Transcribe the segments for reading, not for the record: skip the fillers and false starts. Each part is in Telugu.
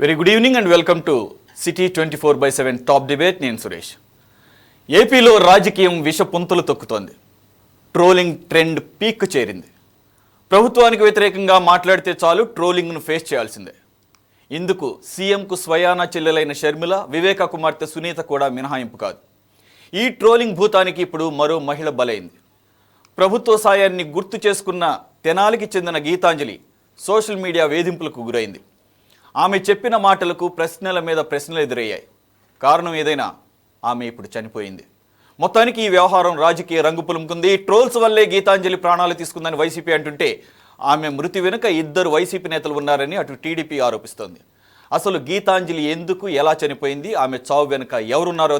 Very good evening and welcome to city 24/7 top debate. నేను సురేష్. ఏపీలో రాజకీయం విష పుంతలు తొక్కుతోంది. ట్రోలింగ్ ట్రెండ్ పీక్ చేరింది. ప్రభుత్వానికి వ్యతిరేకంగా మాట్లాడితే చాలు ట్రోలింగ్ను ఫేస్ చేయాల్సిందే. ఇందుకు సీఎంకు స్వయానా చెల్లెలైన షర్మిల, వివేక కుమార్తె సునీత కూడా మినహాయింపు కాదు. ఈ ట్రోలింగ్ భూతానికి ఇప్పుడు మరో మహిళ బలైంది. ప్రభుత్వ సాయాన్ని గుర్తు చేసుకున్న తెనాలికి చెందిన గీతాంజలి సోషల్ మీడియా వేధింపులకు గురైంది. ఆమె చెప్పిన మాటలకు ప్రశ్నల మీద ప్రశ్నలు ఎదురయ్యాయి. కారణం ఏదైనా ఆమె ఇప్పుడు చనిపోయింది. మొత్తానికి ఈ వ్యవహారం రాజకీయ రంగు పులుముకుంది. ట్రోల్స్ వల్లే గీతాంజలి ప్రాణాలు తీసుకుందని వైసీపీ అంటుంటే ఆమె మృతి వెనుక ఇద్దరు వైసీపీ నేతలు ఉన్నారని అటు టీడీపీ ఆరోపిస్తోంది. అసలు గీతాంజలి ఎందుకు, ఎలా చనిపోయింది, ఆమె చావు వెనుక ఎవరున్నారో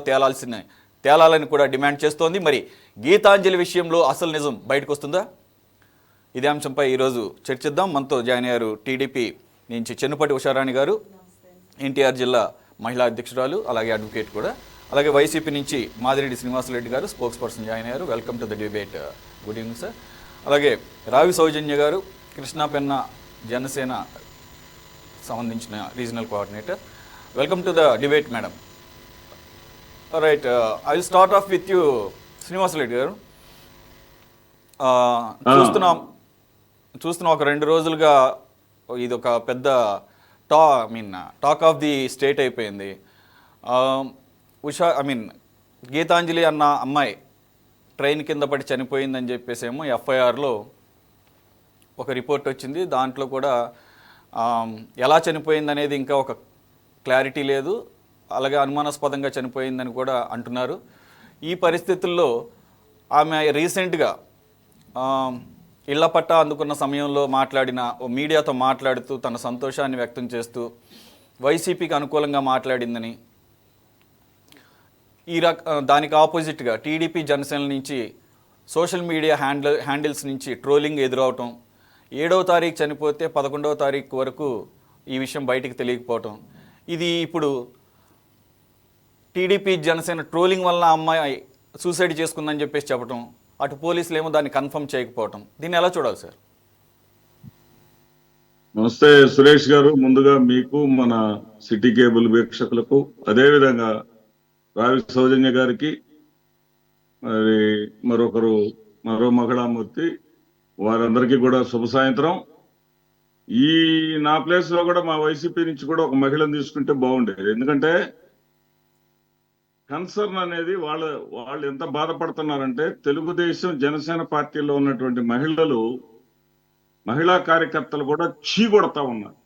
తేలాలని కూడా డిమాండ్ చేస్తోంది. మరి గీతాంజలి విషయంలో అసలు నిజం బయటకు వస్తుందా? ఇదే అంశంపై ఈరోజు చర్చిద్దాం. మనతో జాయిన్ అయ్యారు టీడీపీ నుంచి చెన్నుపాటి ఉషారాణి గారు, ఎన్టీఆర్ జిల్లా మహిళా అధ్యక్షురాలు, అలాగే అడ్వకేట్ కూడా, అలాగే వైసీపీ నుంచి మాదిరెడ్డి శ్రీనివాసరెడ్డి గారు స్పోక్స్ పర్సన్ జాయిన్ అయ్యారు. Welcome to the debate. Good evening sir. అలాగే రావి సౌజన్య గారు, కృష్ణా పెన్న జనసేన సంబంధించిన regional coordinator. Welcome to the debate madam. Right, I will start off with you Srinivasa Reddy గారు. చూస్తున్నాం ఒక 2 రోజులుగా ఇది ఒక పెద్ద టాక్ ఆఫ్ ది స్టేట్ అయిపోయింది. గీతాంజలి అన్న అమ్మాయి ట్రైన్ కింద పడి చనిపోయిందని చెప్పేసేమో ఎఫ్ఐఆర్లో ఒక రిపోర్ట్ వచ్చింది. దాంట్లో కూడా ఎలా చనిపోయింది అనేది ఇంకా ఒక క్లారిటీ లేదు. అలాగే అనుమానాస్పదంగా చనిపోయిందని కూడా అంటున్నారు. ఈ పరిస్థితుల్లో ఆమె రీసెంట్గా ఇళ్ల పట్టా అందుకున్న సమయంలో మీడియాతో మాట్లాడుతూ తన సంతోషాన్ని వ్యక్తం చేస్తూ వైసీపీకి అనుకూలంగా మాట్లాడిందని, దానికి ఆపోజిట్గా టీడీపీ జనసేన నుంచి సోషల్ మీడియా హ్యాండిల్స్ నుంచి ట్రోలింగ్ ఎదురవటం, 7వ తారీఖు చనిపోతే 11వ తారీఖు వరకు ఈ విషయం బయటికి తెలియకపోవటం, ఇది ఇప్పుడు టీడీపీ జనసేన ట్రోలింగ్ వల్ల అమ్మాయి సూసైడ్ చేసుకుందని చెప్పేసి చెప్పటం, అటు పోలీసులు ఏమో దాన్ని కన్ఫర్మ్ చేయకపోవటం, దీన్ని ఎలా చూడాలి సార్? నమస్తే సురేష్ గారు. ముందుగా మీకు, మన సిటీ కేబుల్ వీక్షకులకు, అదేవిధంగా రావి సౌజన్య గారికి, మరి మరో మహిళామూర్తి, వారందరికీ కూడా శుభ సాయంత్రం. నా ప్లేస్ లో కూడా మా వైసీపీ నుంచి కూడా ఒక మహిళను తీసుకుంటే బాగుండేది. ఎందుకంటే కన్సర్న్ అనేది వాళ్ళు ఎంత బాధపడుతున్నారంటే, తెలుగుదేశం జనసేన పార్టీలో ఉన్నటువంటి మహిళా కార్యకర్తలు కూడా చీకొడతా ఉన్నారు.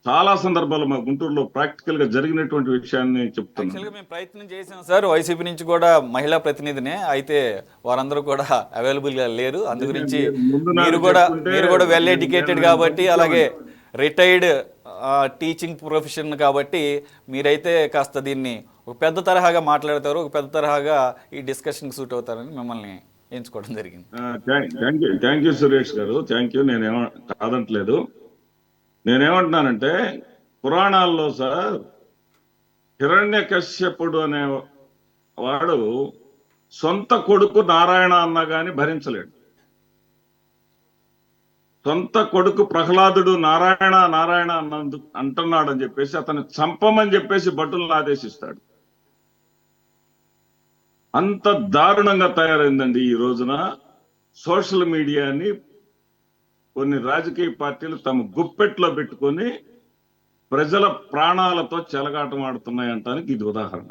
చాలా సందర్భాలు మా గుంటూరులో ప్రాక్టికల్ గా జరిగినటువంటి విషయాన్ని చెప్తున్నాను. మేము ప్రయత్నం చేసాం సార్, వైసీపీ నుంచి కూడా మహిళా ప్రతినిధినే, అయితే వారందరూ కూడా అవైలబుల్ గా లేరు. అందు గురించి మీరు కూడా వెల్ ఎడ్యుకేటెడ్ కాబట్టి, అలాగే రిటైర్డ్ టీచింగ్ ప్రొఫెషన్ కాబట్టి మీరైతే కాస్త దీన్ని ఒక పెద్ద తరహాగా మాట్లాడతారు, ఒక పెద్ద తరహాగా ఈ డిస్కషన్ సూట్ అవుతారని మిమ్మల్ని ఎంచుకోవడం జరిగింది. థ్యాంక్ యూ సురేష్ గారు, థ్యాంక్ యూ. కాదంటలేదు. నేనేమంటున్నానంటే, పురాణాల్లో సార్ హిరణ్యకశ్యపుడు అనే వాడు సొంత కొడుకు నారాయణ అన్నా గాని భరించలేడు. సొంత కొడుకు ప్రహ్లాదుడు నారాయణ నారాయణ అంటున్నాడు అని చెప్పేసి అతను చంపమని చెప్పేసి భటులను ఆదేశిస్తాడు. అంత దారుణంగా తయారైందండి ఈ రోజున సోషల్ మీడియాని కొన్ని రాజకీయ పార్టీలు తమ గుప్పెట్లో పెట్టుకొని ప్రజల ప్రాణాలతో చెలగాటం ఆడుతున్నాయంటానికి ఇది ఉదాహరణ.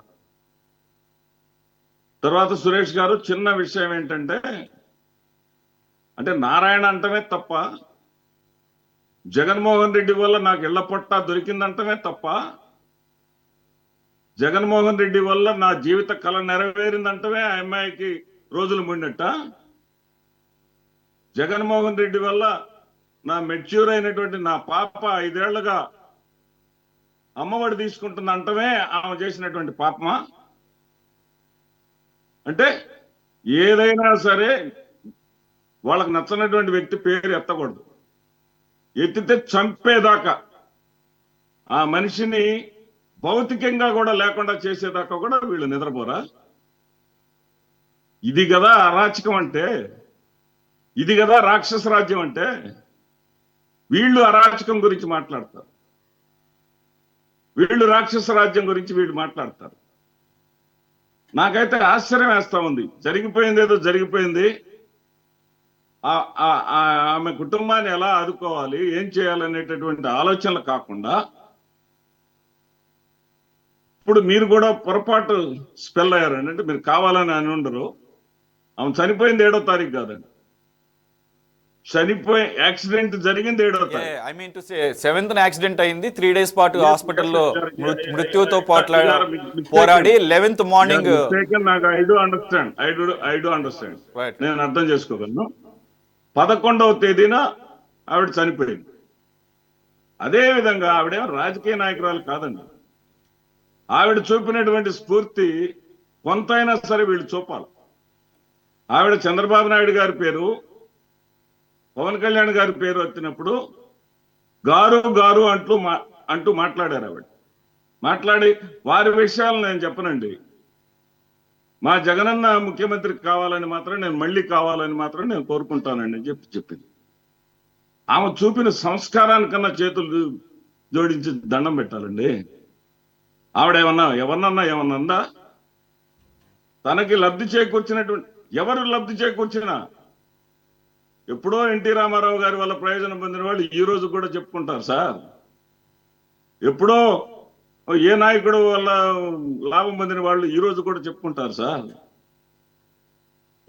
తర్వాత సురేష్ గారు, చిన్న విషయం ఏంటంటే, అంటే నారాయణ అంటమే తప్ప, జగన్మోహన్ రెడ్డి వల్ల నాకు ఇళ్ల పట్టా దొరికిందంటమే తప్ప, జగన్మోహన్ రెడ్డి వల్ల నా జీవిత కళ నెరవేరిందంటమే ఆ అమ్మాయికి రోజులు ముడినట్ట, జగన్మోహన్ రెడ్డి వల్ల నా మెచ్యూర్ అయినటువంటి నా పాప 5 ఏళ్లుగా అమ్మఒడి తీసుకుంటుందంటమే ఆమె చేసినటువంటి పాపమా? అంటే ఏదైనా సరే వాళ్ళకు నచ్చనటువంటి వ్యక్తి పేరు ఎత్తకూడదు. ఎత్తితే చంపేదాకా, ఆ మనిషిని భౌతికంగా కూడా లేకుండా చేసేదాకా కూడా వీళ్ళు నిద్రపోరా? ఇది కదా అరాచకం అంటే, ఇది కదా రాక్షస రాజ్యం అంటే. వీళ్ళు అరాచకం గురించి మాట్లాడతారు. వీళ్ళు రాక్షస రాజ్యం గురించి వీళ్ళు మాట్లాడతారు. నాకైతే ఆశ్చర్యం వేస్తా ఉంది. జరిగిపోయింది ఏదో జరిగిపోయింది. ఆమె కుటుంబాన్ని ఎలా ఆదుకోవాలి, ఏం చేయాలనేటటువంటి ఆలోచనలు కాకుండా ఇప్పుడు మీరు కూడా పొరపాటు స్పెల్ అయ్యారండి. అంటే మీరు కావాలని అని ఉండరు. ఆమె చనిపోయింది 7వ తారీఖు కాదండి, యాక్సిడెంట్ జరిగింది 7వ తారీఖు. I mean to say 7th accident అయింది. 3 days పాటు హాస్పిటల్లో మృత్యుతో పోరాడి 11th మార్నింగ్. నాకు ఐ డూ అండర్స్టాండ్, నేను అర్థం చేసుకోగలను. 11వ తేదీన ఆవిడ చనిపోయింది. అదే విధంగా ఆవిడేమో రాజకీయ నాయకురాలు కాదండి. ఆవిడ చూపినటువంటి స్ఫూర్తి కొంతైనా సరే వీళ్ళు చూపాలి. ఆవిడ చంద్రబాబు నాయుడు గారి పేరు, పవన్ కళ్యాణ్ గారి పేరు వచ్చినప్పుడు గారు గారు అంటూ మాట్లాడారు. ఆవిడ మాట్లాడి వారి విషయాలు నేను చెప్పనండి, మా జగనన్న ముఖ్యమంత్రి కావాలని మాత్రం నేను మళ్ళీ కావాలని మాత్రం నేను కోరుకుంటానండి అని చెప్పింది. ఆమె చూపిన సంస్కారానికన్నా చేతులు జోడించి దండం పెట్టాలండి. ఆవిడ ఎవరన్నా ఏమన్నా తనకి లబ్ధి చేకూర్చినటువంటి ఎవరు లబ్ధి చేకూర్చినా ఎప్పుడో ఎన్టీ రామారావు గారి వల్ల ప్రయోజనం పొందిన వాళ్ళు ఈ రోజు కూడా చెప్పుకుంటారు సార్. ఎప్పుడో ఏ నాయకుడు వల్ల లాభం పొందిన వాళ్ళు ఈ రోజు కూడా చెప్పుకుంటారు సార్.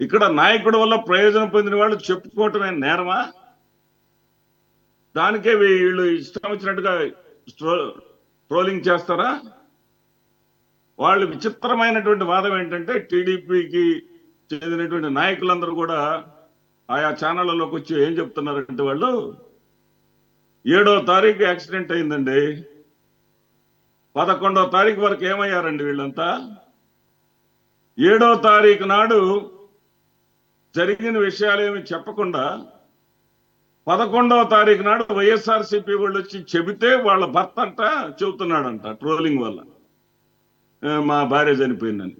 ఇక్కడ నాయకుడు వల్ల ప్రయోజనం పొందిన వాళ్ళు చెప్పుకోవటమే నేరమా? దానికే వీళ్ళు ఇష్టం వచ్చినట్టుగా ట్రోలింగ్ చేస్తారా? వాళ్ళు విచిత్రమైనటువంటి వాదం ఏంటంటే టీడీపీకి చెందినటువంటి నాయకులందరూ కూడా ఆయా ఛానళ్లలోకి వచ్చి ఏం చెప్తున్నారంటే వాళ్ళు 7వ తారీఖు యాక్సిడెంట్ అయిందండి, 11వ తారీఖు వరకు ఏమయ్యారండి వీళ్ళంతా? 7వ తారీఖు నాడు జరిగిన విషయాలేమి చెప్పకుండా 11వ తారీఖు నాడు వైఎస్ఆర్సీపీ వాళ్ళు వచ్చి చెబితే వాళ్ళ భర్త అంట చెబుతున్నాడంట ట్రోలింగ్ వల్ల మా భార్య చనిపోయిందని.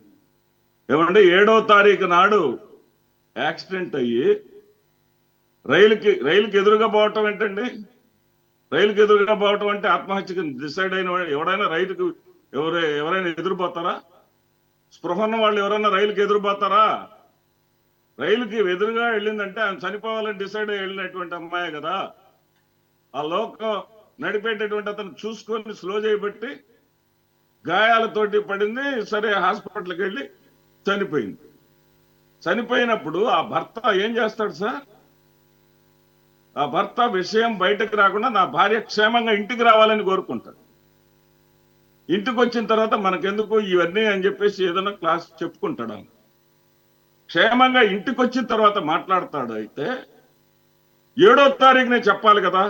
ఏమంటే 7వ తారీఖు నాడు యాక్సిడెంట్ అయ్యి రైలుకి ఎదురుగా పోవటం ఏంటండి? రైలుకి ఎదురుగా పోవటం అంటే ఆత్మహత్యకు డిసైడ్ అయిన ఎవడైనా రైలుకు ఎవరైనా ఎదురుపోతారా? స్పృహ ఉన్న వాళ్ళు ఎవరైనా రైలుకి ఎదురుపోతారా? రైలుకి ఎదురుగా వెళ్ళిందంటే ఆయన చనిపోవాలని డిసైడ్ అయ్యి వెళ్ళినటువంటి అమ్మాయి కదా. ఆ లోకం నడిపేటటువంటి అతను చూసుకొని స్లో చేయబట్టి గాయాలతోటి పడింది. సరే హాస్పిటల్కి వెళ్ళి చనిపోయింది. చనిపోయినప్పుడు ఆ భర్త ఏం చేస్తాడు సార్? ఆ భర్త విషయం బయటకు రాకుండా నా భార్య క్షేమంగా ఇంటికి రావాలని కోరుకుంటాడు. ఇంటికి వచ్చిన తర్వాత మనకెందుకు ఇవన్నీ అని చెప్పేసి ఏదైనా క్లాస్ చెప్పుకుంటాడు. క్షేమంగా ఇంటికి వచ్చిన తర్వాత మాట్లాడతాడు. అయితే 7వ తారీఖునే చెప్పాలి కదా.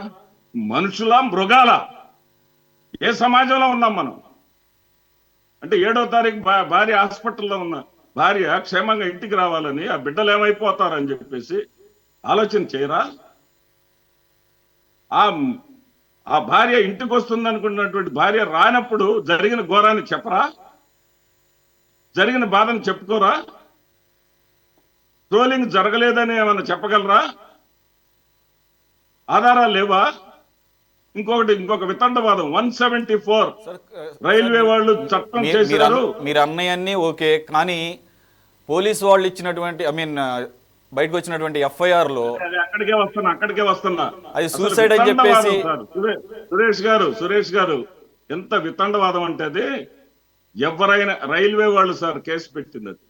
మనుషుల మృగాల ఏ సమాజంలో ఉన్నాం మనం? అంటే 7వ తారీఖు భార్య హాస్పిటల్లో ఉన్న భార్య క్షేమంగా ఇంటికి రావాలని, ఆ బిడ్డలు ఏమైపోతారని చెప్పేసి ఆలోచన చేయరా? ఆ భార్య ఇంటికి వస్తుంది అనుకున్నటువంటి భార్య రానప్పుడు జరిగిన ఘోరాన్ని చెప్పరా? జరిగిన బాధను చెప్పుకోరా? ట్రోలింగ్ జరగలేదని ఏమన్నా చెప్పగలరా? ఆధారాలు లేవా? ఇంకొక వితండవాదం 174 రైల్వే వాళ్ళు చట్టం చేశారు. మీరు అన్నయ్యన్నీ ఓకే, కానీ పోలీసు వాళ్ళు ఇచ్చినటువంటి బయటకు వచ్చినటువంటి ఎఫ్ఐఆర్ లో అక్కడికే వస్తున్నా అది సూసైడ్ అని చెప్పేసి. సురేష్ గారు ఎంత వితండవాదం అంటే అది ఎవరైనా రైల్వే వాళ్ళు సార్ కేసు పెట్టింది. అది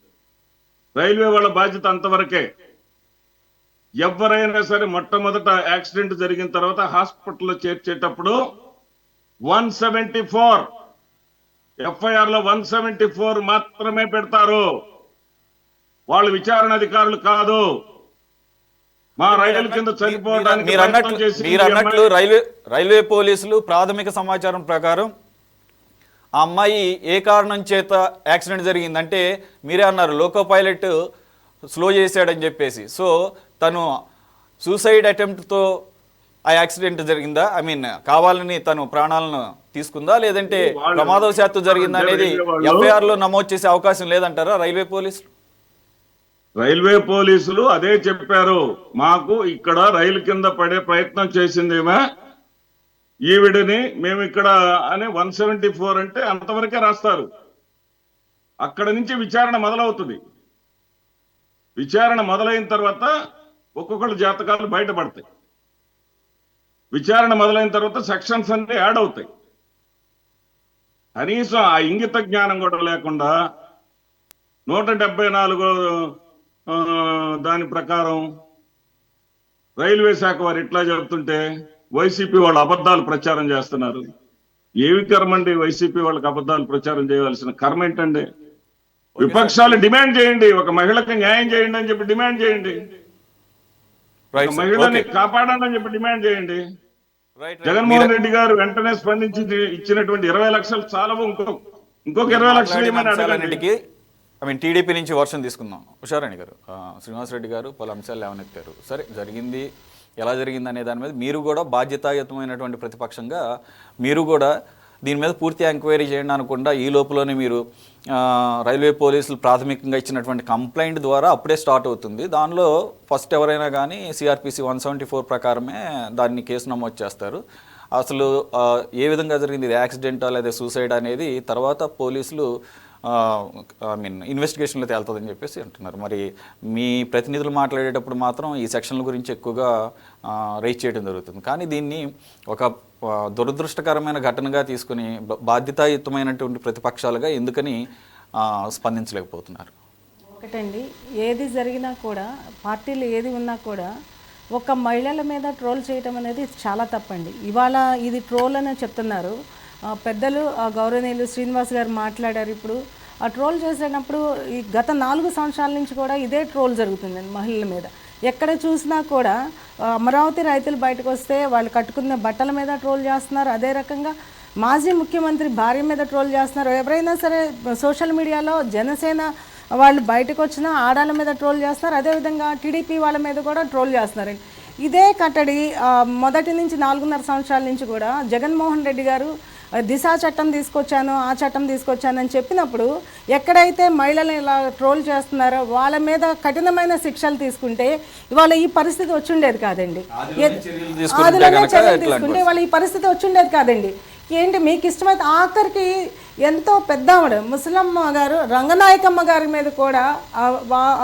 రైల్వే వాళ్ళ బాధ్యత అంతవరకే. ఎవరైనా సరే మొట్టమొదట యాక్సిడెంట్ జరిగిన తర్వాత హాస్పిటల్లో చేర్చేటప్పుడు 174 ఎఫ్ఐఆర్ లో 174 మాత్రమే పెడతారు. వాళ్ళు విచారణ అధికారులు కాదు. మా రైలు కింద చనిపోవడానికి మీరు అన్నట్లు రైల్వే పోలీసులు ప్రాథమిక సమాచారం ప్రకారం ఆ అమ్మాయి ఏ కారణం చేత యాక్సిడెంట్ జరిగిందంటే మీరే అన్నారు లోకో పైలట్ స్లో చేశాడని చెప్పేసి. సో తను సూసైడ్ అటెంప్ట్తో ఆ యాక్సిడెంట్ జరిగిందా? కావాలని తను ప్రాణాలను తీసుకుందా, లేదంటే ప్రమాదవశాత్తు జరిగిందా అనేది ఎఫ్ఐఆర్ లో నమోదు చేసే అవకాశం లేదంటారా రైల్వే పోలీసులు? రైల్వే పోలీసులు అదే చెప్పారు. మాకు ఇక్కడ రైలు కింద పడే ప్రయత్నం చేసిందేమో ఈవిడని మేము ఇక్కడ అని 174 అంటే అంతవరకే రాస్తారు. అక్కడ నుంచి విచారణ మొదలవుతుంది. విచారణ మొదలైన తర్వాత ఒక్కొక్కళ్ళ జాతకాలు బయటపడతాయి. విచారణ మొదలైన తర్వాత సెక్షన్స్ అన్ని యాడ్ అవుతాయి. కనీసం ఆ ఇంగిత జ్ఞానం కూడా లేకుండా 174 దాని ప్రకారం రైల్వే శాఖ వారు ఇట్లా చెబుతుంటే వైసీపీ వాళ్ళు అబద్ధాలు ప్రచారం చేస్తున్నారు. ఏవి కర్మండి వైసీపీ వాళ్ళకి అబద్ధాలు ప్రచారం చేయవలసిన కర్మ ఏంటండి? విపక్షాలు డిమాండ్ చేయండి, ఒక మహిళకి న్యాయం చేయండి అని చెప్పి డిమాండ్ చేయండి, ఒక మహిళని కాపాడాలని చెప్పి డిమాండ్ చేయండి. జగన్మోహన్ రెడ్డి గారు వెంటనే స్పందించి ఇచ్చినటువంటి 20 లక్షలు చాలవు, ఇంకొక 20 లక్షలు ఏమని అడగండి. టీడీపీ నుంచి వర్షం తీసుకుందాం. ఉషారాణి గారు, శ్రీనివాసరెడ్డి గారు పలు అంశాలు లేవనెత్తారు. సరే, జరిగింది ఎలా జరిగింది అనే దాని మీద మీరు కూడా బాధ్యతాయుతమైనటువంటి ప్రతిపక్షంగా మీరు కూడా దీని మీద పూర్తి ఎంక్వైరీ చేయండి అనకుండా ఈ లోపలనే మీరు రైల్వే పోలీసులు ప్రాథమికంగా ఇచ్చినటువంటి కంప్లైంట్ ద్వారా అప్పుడే స్టార్ట్ అవుతుంది. దానిలో ఫస్ట్ ఎవరైనా కానీ సిఆర్పిసి 174 ప్రకారమే దాన్ని కేసు నమోదు చేస్తారు. అసలు ఏ విధంగా జరిగింది, ఇది యాక్సిడెంటా లేదా సూసైడ్ అనేది తర్వాత పోలీసులు ఇన్వెస్టిగేషన్లో తేలుతుందని చెప్పేసి అంటున్నారు. మరి మీ ప్రతినిధులు మాట్లాడేటప్పుడు మాత్రం ఈ సెక్షన్ల గురించి ఎక్కువగా రైజ్ చేయడం జరుగుతుంది. కానీ దీన్ని ఒక దురదృష్టకరమైన ఘటనగా తీసుకుని బాధ్యతాయుతమైనటువంటి ప్రతిపక్షాలుగా ఎందుకని స్పందించలేకపోతున్నారు? ఒకటండి, ఏది జరిగినా కూడా పార్టీలు ఏది ఉన్నా కూడా ఒక మహిళల మీద ట్రోల్ చేయటం అనేది చాలా తప్పండి. ఇవాళ ఇది ట్రోల్ అని చెప్తున్నారు పెద్దలు. గౌరవనీయులు శ్రీనివాస్ గారు మాట్లాడారు. ఇప్పుడు ఆ ట్రోల్ చేసేటప్పుడు ఈ గత 4 సంవత్సరాల నుంచి కూడా ఇదే ట్రోల్ జరుగుతుందండి మహిళల మీద. ఎక్కడ చూసినా కూడా అమరావతి రైతులు బయటకు వస్తే వాళ్ళు కట్టుకున్న బట్టల మీద ట్రోల్ చేస్తున్నారు. అదే రకంగా మాజీ ముఖ్యమంత్రి భార్య మీద ట్రోల్ చేస్తున్నారు. ఎవరైనా సరే సోషల్ మీడియాలో జనసేన వాళ్ళు బయటకు వచ్చినా ఆడాళ్ళ మీద ట్రోల్ చేస్తున్నారు. అదేవిధంగా టీడీపీ వాళ్ళ మీద కూడా ట్రోల్ చేస్తున్నారండి. ఇదే కట్టడి మొదటి నుంచి 4.5 సంవత్సరాల నుంచి కూడా జగన్మోహన్ రెడ్డి గారు దిశా చట్టం తీసుకొచ్చాను, ఆ చట్టం తీసుకొచ్చాను అని చెప్పినప్పుడు ఎక్కడైతే మహిళలను ఇలా ట్రోల్ చేస్తున్నారో వాళ్ళ మీద కఠినమైన శిక్షలు తీసుకుంటే ఇవాళ ఈ పరిస్థితి వచ్చుండేది కాదండి. ఆదిలోనే చర్యలు తీసుకుంటే ఇవాళ ఈ పరిస్థితి వచ్చుండేది కాదండి. ఏంటి మీకు ఇష్టమైతే ఆఖరికి ఎంతో పెద్ద ఆవిడ ముసలమ్మ గారు రంగనాయకమ్మ గారి మీద కూడా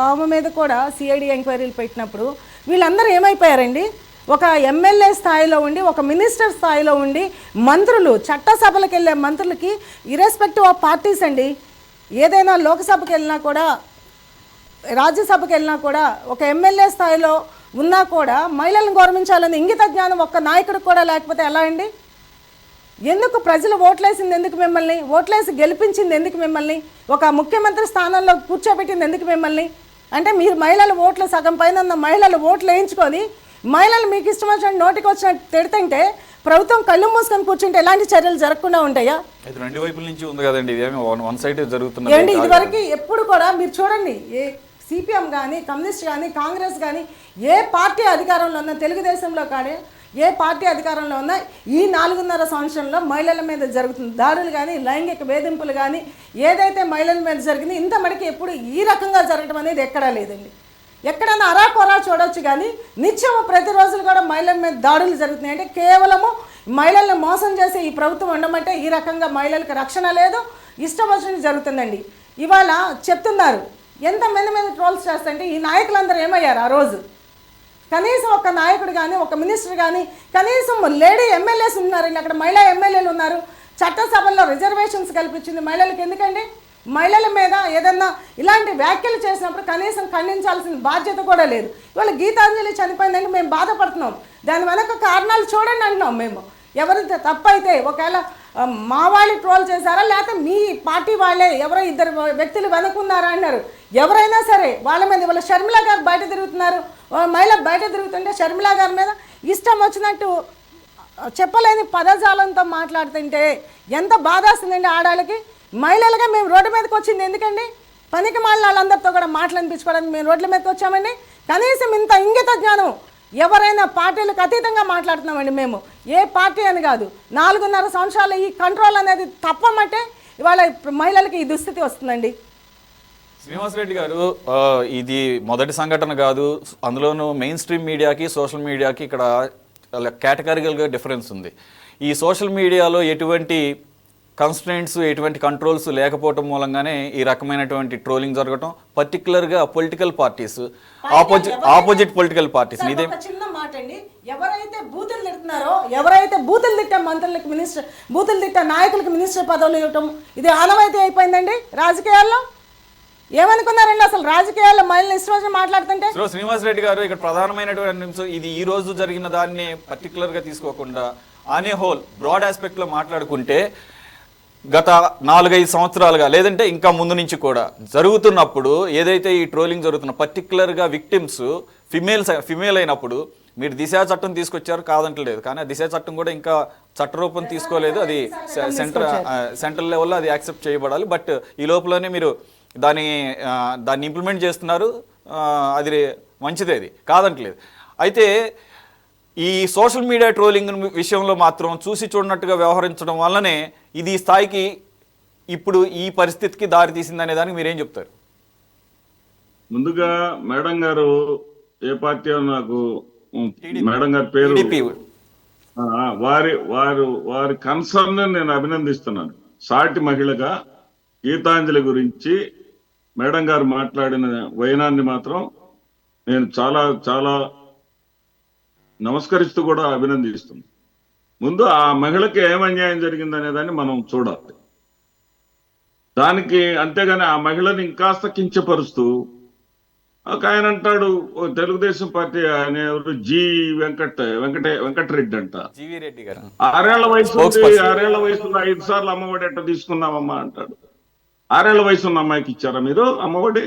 ఆమె మీద కూడా సిఐడి ఎంక్వైరీలు పెట్టినప్పుడు వీళ్ళందరూ ఏమైపోయారండి? ఒక ఎమ్మెల్యే స్థాయిలో ఉండి, ఒక మినిస్టర్ స్థాయిలో ఉండి, మంత్రులు చట్టసభలకు వెళ్ళే మంత్రులకి ఇర్రెస్పెక్టివ్ ఆఫ్ పార్టీస్ అండి, ఏదైనా లోక్సభకి వెళ్ళినా కూడా రాజ్యసభకి వెళ్ళినా కూడా ఒక ఎమ్మెల్యే స్థాయిలో ఉన్నా కూడా మహిళలను గౌరవించాలని ఇంగిత జ్ఞానం ఒక్క నాయకుడికి కూడా లేకపోతే ఎలా అండి? ఎందుకు ప్రజలు ఓట్లేసింది ఎందుకు మిమ్మల్ని? ఓట్లేసి గెలిపించింది ఎందుకు మిమ్మల్ని? ఒక ముఖ్యమంత్రి స్థానంలో కూర్చోబెట్టింది ఎందుకు మిమ్మల్ని? అంటే మీరు మహిళల ఓట్లు సగం పైన ఉన్న మహిళలు ఓట్లు వేయించుకొని మహిళలు మీకు ఇష్టం వచ్చినట్టు నోటికి వచ్చినట్టు తిడుతుంటే ప్రభుత్వం కళ్ళు మూసుకొని కూర్చుంటే ఎలాంటి చర్యలు జరగకుండా ఉంటాయా? రెండు వైపుల నుంచి ఉంది కదండి, వన్ సైడ్ జరుగుతుంది. ఏంటి ఇదివరకు ఎప్పుడు కూడా మీరు చూడండి, ఏ సిపిఎం కానీ కమ్యూనిస్ట్ కానీ కాంగ్రెస్ కానీ ఏ పార్టీ అధికారంలో ఉన్నా, తెలుగుదేశంలో కానీ ఏ పార్టీ అధికారంలో ఉన్నా ఈ 4.5 సంవత్సరంలో మహిళల మీద జరుగుతున్న దాడులు కానీ లైంగిక వేధింపులు కానీ ఏదైతే మహిళల మీద జరిగింది ఇంత మటుకు ఎప్పుడు ఈ రకంగా జరగడం అనేది ఎక్కడా లేదండి. ఎక్కడైనా అరాకొరా చూడొచ్చు కానీ నిత్యం ప్రతిరోజులు కూడా మహిళల మీద దాడులు జరుగుతున్నాయి. అంటే కేవలము మహిళలను మోసం చేసే ఈ ప్రభుత్వం ఉండమంటే ఈ రకంగా మహిళలకు రక్షణ లేదు, ఇష్టం వచ్చినట్టు జరుగుతుందండి. ఇవాళ చెప్తున్నారు ఎంతమంది మీద ట్రోల్స్ చేస్తుంటే ఈ నాయకులందరూ ఏమయ్యారు? ఆ రోజు కనీసం ఒక నాయకుడు కానీ ఒక మినిస్టర్ కానీ కనీసం లేడీ ఎమ్మెల్యేస్ ఉన్నారండి, అక్కడ మహిళా ఎమ్మెల్యేలు ఉన్నారు. చట్టసభల్లో రిజర్వేషన్స్ కల్పించింది మహిళలకు ఎందుకండి? మహిళల మీద ఏదన్నా ఇలాంటి వ్యాఖ్యలు చేసినప్పుడు కనీసం ఖండించాల్సిన బాధ్యత కూడా లేదు. ఇవాళ గీతాంజలి చనిపోయిందంటే మేము బాధపడుతున్నాం, దాని వెనక కారణాలు చూడండి అంటున్నాం మేము. ఎవరైతే తప్పైతే ఒకవేళ మా వాళ్ళు ట్రోల్ చేశారా లేకపోతే మీ పార్టీ వాళ్ళే ఎవరో 2 వ్యక్తులు వెనుకున్నారా అన్నారు. ఎవరైనా సరే వాళ్ళ మీద ఇవాళ షర్మిల గారు బయట తిరుగుతున్నారు, మహిళ బయట తిరుగుతుంటే షర్మిల గారి మీద ఇష్టం వచ్చినట్టు చెప్పలేని పదజాలంతో మాట్లాడుతుంటే ఎంత బాధ వస్తుందండి ఆడాళ్ళకి. మహిళలుగా మేము రోడ్డు మీదకి వచ్చింది ఎందుకండి? పనికి వాళ్ళందరితో కూడా మాట్లాడిపించుకోవడానికి మేము రోడ్ల మీదకి వచ్చామండి. కనీసం ఇంత ఇంగిత జ్ఞానం ఎవరైనా పార్టీలకు అతీతంగా మాట్లాడుతున్నామండి మేము. ఏ పార్టీ అని కాదు, 4.5 సంవత్సరాలు ఈ కంట్రోల్ అనేది తప్పమంటే ఇవాళ మహిళలకి ఈ దుస్థితి వస్తుందండి. శ్రీనివాసరెడ్డి గారు, ఇది మొదటి సంఘటన కాదు, అందులోనూ మెయిన్ స్ట్రీమ్ మీడియాకి సోషల్ మీడియాకి ఇక్కడ కేటగిరికల్గా డిఫరెన్స్ ఉంది. ఈ సోషల్ మీడియాలో ఎటువంటి కన్స్ట్రెంట్స్, ఎటువంటి కంట్రోల్స్ లేకపోవటం మూలంగానే ఈ రకమైనటువంటి ట్రోలింగ్ జరగటం, పర్టికులర్గా political parties, opposite political parties. ఇదే చిన్న మాట అండి, ఎవరైతే బూతులు తిడుతున్నారో, ఎవరైతే బూతులు తిట్టే మంత్రులకు మినిస్టర్, బూతులు తిట్టే నాయకులకు మినిస్టర్ పదవులు ఇవ్వటం ఇది ఆనవాయితీ అయిపోయిందండి రాజకీయాల్లో. ఏమనుకున్నారండి అసలు రాజకీయాల్లో మహిళలు ఇష్టం మాట్లాడుతుంటే? శ్రీనివాస్ రెడ్డి గారు ఇక్కడ ప్రధానమైనటువంటి అంశం ఇది. ఈ రోజు జరిగిన దాన్ని పర్టికులర్గా తీసుకోకుండా ఆన్ ఏ హోల్ బ్రాడ్ ఆస్పెక్ట్లో మాట్లాడుకుంటే గత 4-5 సంవత్సరాలుగా, లేదంటే ఇంకా ముందు నుంచి కూడా జరుగుతున్నప్పుడు ఏదైతే ఈ ట్రోలింగ్ జరుగుతున్న పర్టికులర్గా విక్టిమ్స్ ఫిమేల్ అయినప్పుడు మీరు దిశా చట్టం తీసుకొచ్చారు, కాదంటలేదు. కానీ ఆ దిశా చట్టం కూడా ఇంకా చట్టరూపం తీసుకోలేదు. అది సెంట్రల్ లెవెల్లో అది యాక్సెప్ట్ చేయబడాలి. బట్ ఈ లోపలనే మీరు దాన్ని ఇంప్లిమెంట్ చేస్తున్నారు. అది మంచిదే, అది కాదంటలేదు. అయితే ఈ సోషల్ మీడియా ట్రోలింగ్ విషయంలో మాత్రం చూసి చూడనట్టుగా వ్యవహరించడం వల్లనే ఇది ఈ స్థాయికి, ఇప్పుడు ఈ పరిస్థితికి దారి తీసిందనే దానికి మీరేం చెప్తారు? ముందుగా మేడం గారు ఏ పార్టీ నాకు మేడం గారి పేరు, వారి కన్సర్న్ నేను అభినందిస్తున్నాను. సాటి మహిళగా గీతాంజలి గురించి మేడం గారు మాట్లాడిన వైనాన్ని మాత్రం నేను చాలా చాలా నమస్కరిస్తూ కూడా అభినందిస్తున్నాను. ముందు ఆ మహిళకి ఏం అన్యాయం జరిగిందనే దాన్ని మనం చూడాలి. దానికి అంతేగాని ఆ మహిళని ఇంకాస్త కించపరుస్తూ ఒక ఆయన అంటాడు, తెలుగుదేశం పార్టీ ఆయన ఎవరు, వెంకటరెడ్డి అంట, 6 ఏళ్ల వయసు 6 ఏళ్ల వయసులో 5 సార్లు అమ్మఒడి ఎట్ట తీసుకున్నామమ్మా అంటాడు. 6 ఏళ్ల వయసు ఉన్న అమ్మాయికి ఇచ్చారా మీరు అమ్మఒడి?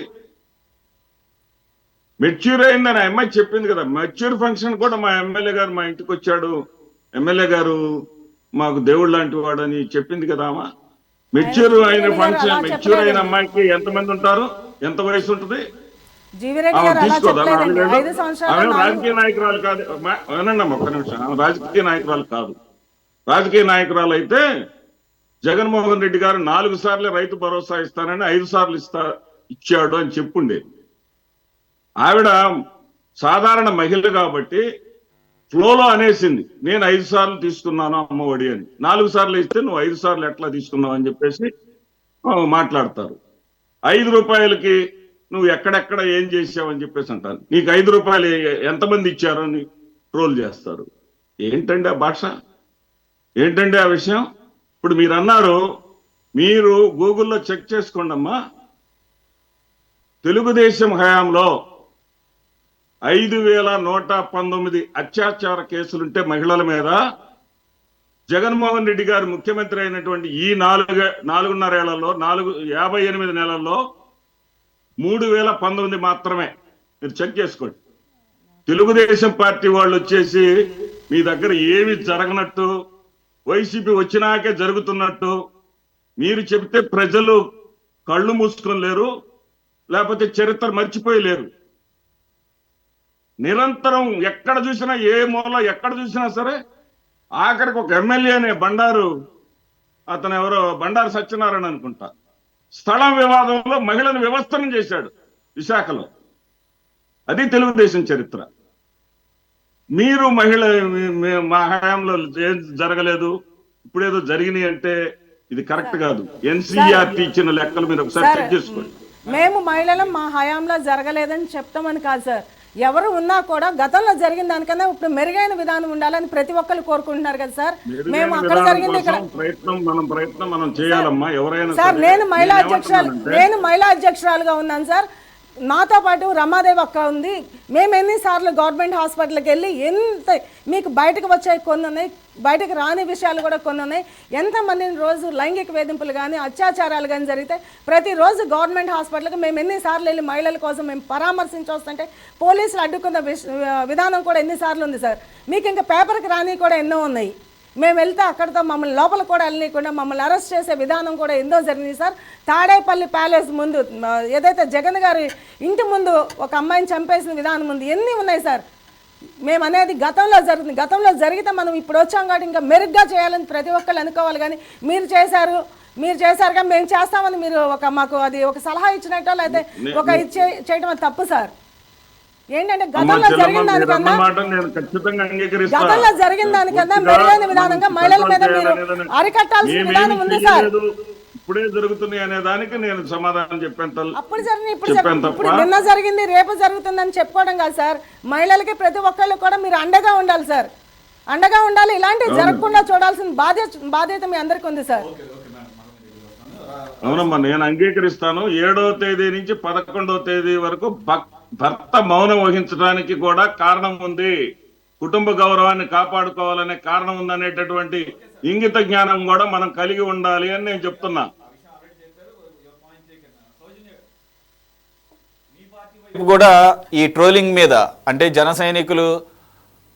మెచ్యూర్ అయిందని ఆ అమ్మాయి చెప్పింది కదా. మెచ్యూర్ ఫంక్షన్ కూడా మా ఎమ్మెల్యే గారు మా ఇంటికి వచ్చాడు, ఎమ్మెల్యే గారు మాకు దేవుడు లాంటి వాడు అని చెప్పింది కదా అమ్మా. మెచ్యూర్ అయిన ఫంక్షన్, మెచ్యూర్ అయిన అమ్మాయికి ఎంతమంది ఉంటారు, ఎంత వయసు ఉంటుంది? తీసుకోదా? ఆమె రాజకీయ నాయకురాలు కాదు. వినండి ఒక్క నిమిషం, ఆమె రాజకీయ నాయకురాలు కాదు. రాజకీయ నాయకురాలు అయితే జగన్మోహన్ రెడ్డి గారు 4 సార్లు రైతు భరోసా ఇస్తానని 5 సార్లు ఇచ్చాడు అని చెప్పుండే. ఆవిడ సాధారణ మహిళ కాబట్టి ఫ్లోలో అనేసింది, నేను 5 సార్లు తీసుకున్నాను అమ్మఒడి అని. 4 సార్లు ఇస్తే నువ్వు 5 సార్లు ఎట్లా తీసుకున్నావు అని చెప్పేసి మాట్లాడతారు. 5 రూపాయలకి నువ్వు ఎక్కడెక్కడ ఏం చేసావు అని చెప్పేసి అంటారు. నీకు 5 రూపాయలు ఎంతమంది ఇచ్చారో అని ట్రోల్ చేస్తారు. ఏంటండి ఆ భాష, ఏంటండి ఆ విషయం? ఇప్పుడు మీరు అన్నారు, మీరు గూగుల్లో చెక్ చేసుకోండి అమ్మా, తెలుగుదేశం హయాంలో 5119 అత్యాచార కేసులుంటే మహిళల మీద, జగన్మోహన్ రెడ్డి గారు ముఖ్యమంత్రి అయినటువంటి ఈ 4.5 ఏళ్లలో 58 నెలల్లో 3019 మాత్రమే. మీరు చెక్ చేసుకోండి. తెలుగుదేశం పార్టీ వాళ్ళు వచ్చేసి మీ దగ్గర ఏమి జరగనట్టు, వైసీపీ వచ్చినాకే జరుగుతున్నట్టు మీరు చెప్తే ప్రజలు కళ్ళు మూసుకొని లేరు, లేకపోతే చరిత్ర మర్చిపోయలేరు. నిరంతరం ఎక్కడ చూసినా, ఏ మూల ఎక్కడ చూసినా సరే, ఆఖరికి ఒక ఎమ్మెల్యేనే బండారు, అతను ఎవరో బండారు సత్యనారాయణ అనుకుంటా, స్థలం వివాదంలో మహిళను వ్యవస్థనం చేశాడు విశాఖలో. అది తెలుగుదేశం చరిత్ర. మీరు మహిళ మా హయాంలో ఏం జరగలేదు, ఇప్పుడేదో జరిగినాయి అంటే ఇది కరెక్ట్ కాదు. ఎన్సీఆర్టీ ఇచ్చిన లెక్కలు మీరు ఒకసారి చెక్ చేసుకోండి. మేము మహిళలు మా హయాంలో జరగలేదని చెప్తామని కాదు సార్, ఎవరు ఉన్నా కూడా గతంలో జరిగిన దానికన్నా ఇప్పుడు మెరుగైన విధానం ఉండాలని ప్రతి ఒక్కరు కోరుకుంటున్నారు కదా సార్. మేము అక్కడ జరిగింది ఇక్కడ ప్రయత్నం మనం చేయాలమ్మా. ఎవరైనా సార్, నేను మహిళా అధ్యక్షురాలుగా ఉన్నాను సార్. నాతో పాటు రమాదేవి అక్క ఉంది. మేము ఎన్నిసార్లు గవర్నమెంట్ హాస్పిటల్కి వెళ్ళి ఎంత మీకు బయటకు వచ్చాయి కొన్ని ఉన్నాయి, బయటకు రాని విషయాలు కూడా కొన్ని ఉన్నాయి. ఎంతమందిని రోజు లైంగిక వేధింపులు కానీ అత్యాచారాలు కానీ జరిగితే ప్రతిరోజు గవర్నమెంట్ హాస్పిటల్కి మేము ఎన్నిసార్లు వెళ్ళి మహిళల కోసం మేము పరామర్శించి వస్తుంటే పోలీసులు అడ్డుకున్న విధానం కూడా ఎన్నిసార్లు ఉంది సార్. మీకు ఇంకా పేపర్కి రాని కూడా ఎన్నో ఉన్నాయి. మేము వెళ్తే అక్కడితో మమ్మల్ని లోపల కూడా వెళ్ళనీయకుండా మమ్మల్ని అరెస్ట్ చేసే విధానం కూడా ఎంతో జరిగింది సార్. తాడేపల్లి ప్యాలెస్ ముందు ఏదైతే జగన్ గారి ఇంటి ముందు ఒక అమ్మాయిని చంపేసిన విధానం ఉంది, ఎన్ని ఉన్నాయి సార్. మేము అనేది గతంలో జరుగుతుంది. గతంలో జరిగితే మనం ఇప్పుడు వచ్చాం కాబట్టి ఇంకా మెరుగ్గా చేయాలని ప్రతి ఒక్కళ్ళు అనుకోవాలి. కానీ మీరు చేశారు కానీ మేము చేస్తామని మీరు మాకు అది ఒక సలహా ఇచ్చినట్టు లేకపోతే ఒక చేయడం అది తప్పు సార్. ఏంటంటే అమ్మ గతంలో చెల్లమ్మ, జరిగిన మీరు దానికన్నా అన్న మాట నేను ఖచ్చితంగా అంగీకరిస్తా. గతంలో జరిగిన దానికన్నా పూర్తిగా మెరుగైన విధానంగా మనం మహిళల మీద కంట్రోల్ మీరు చేయాలనేది అరికట్టాల్సిన మేమేమీ విధానం ఉంది సార్. చేయలేదు, ఇప్పుడే జరుగుతున్నాయి అనే దానికి నేను సమాధానం చెప్పాను అప్పుడు జరిగింది చెప్పాను ఇప్పుడు తప్ప నిన్న జరిగింది రేపు జరుగుతుందని చెప్పుకోవడం కాదు సార్. మహిళలకి ప్రతి ఒక్కళ్ళు కూడా మీరు అండగా ఉండాలి సార్, అండగా ఉండాలి. ఇలాంటివి జరగకుండా చూడాల్సిన బాధ్యత మీ అందరికీ ఉంది సార్. అవునమ్మా, నేను అంగీకరిస్తాను. 7వ తేదీ నుంచి 11వ తేదీ వరకు భర్త మౌనం వహించడానికి కూడా కారణం ఉంది. కుటుంబ గౌరవాన్ని కాపాడుకోవాలనే కారణం ఉందనేటటువంటి ఇంగిత జ్ఞానం కూడా మనం కలిగి ఉండాలి అని నేను చెప్తున్నా. కూడా ఈ ట్రోలింగ్ మీద అంటే జన సైనికులు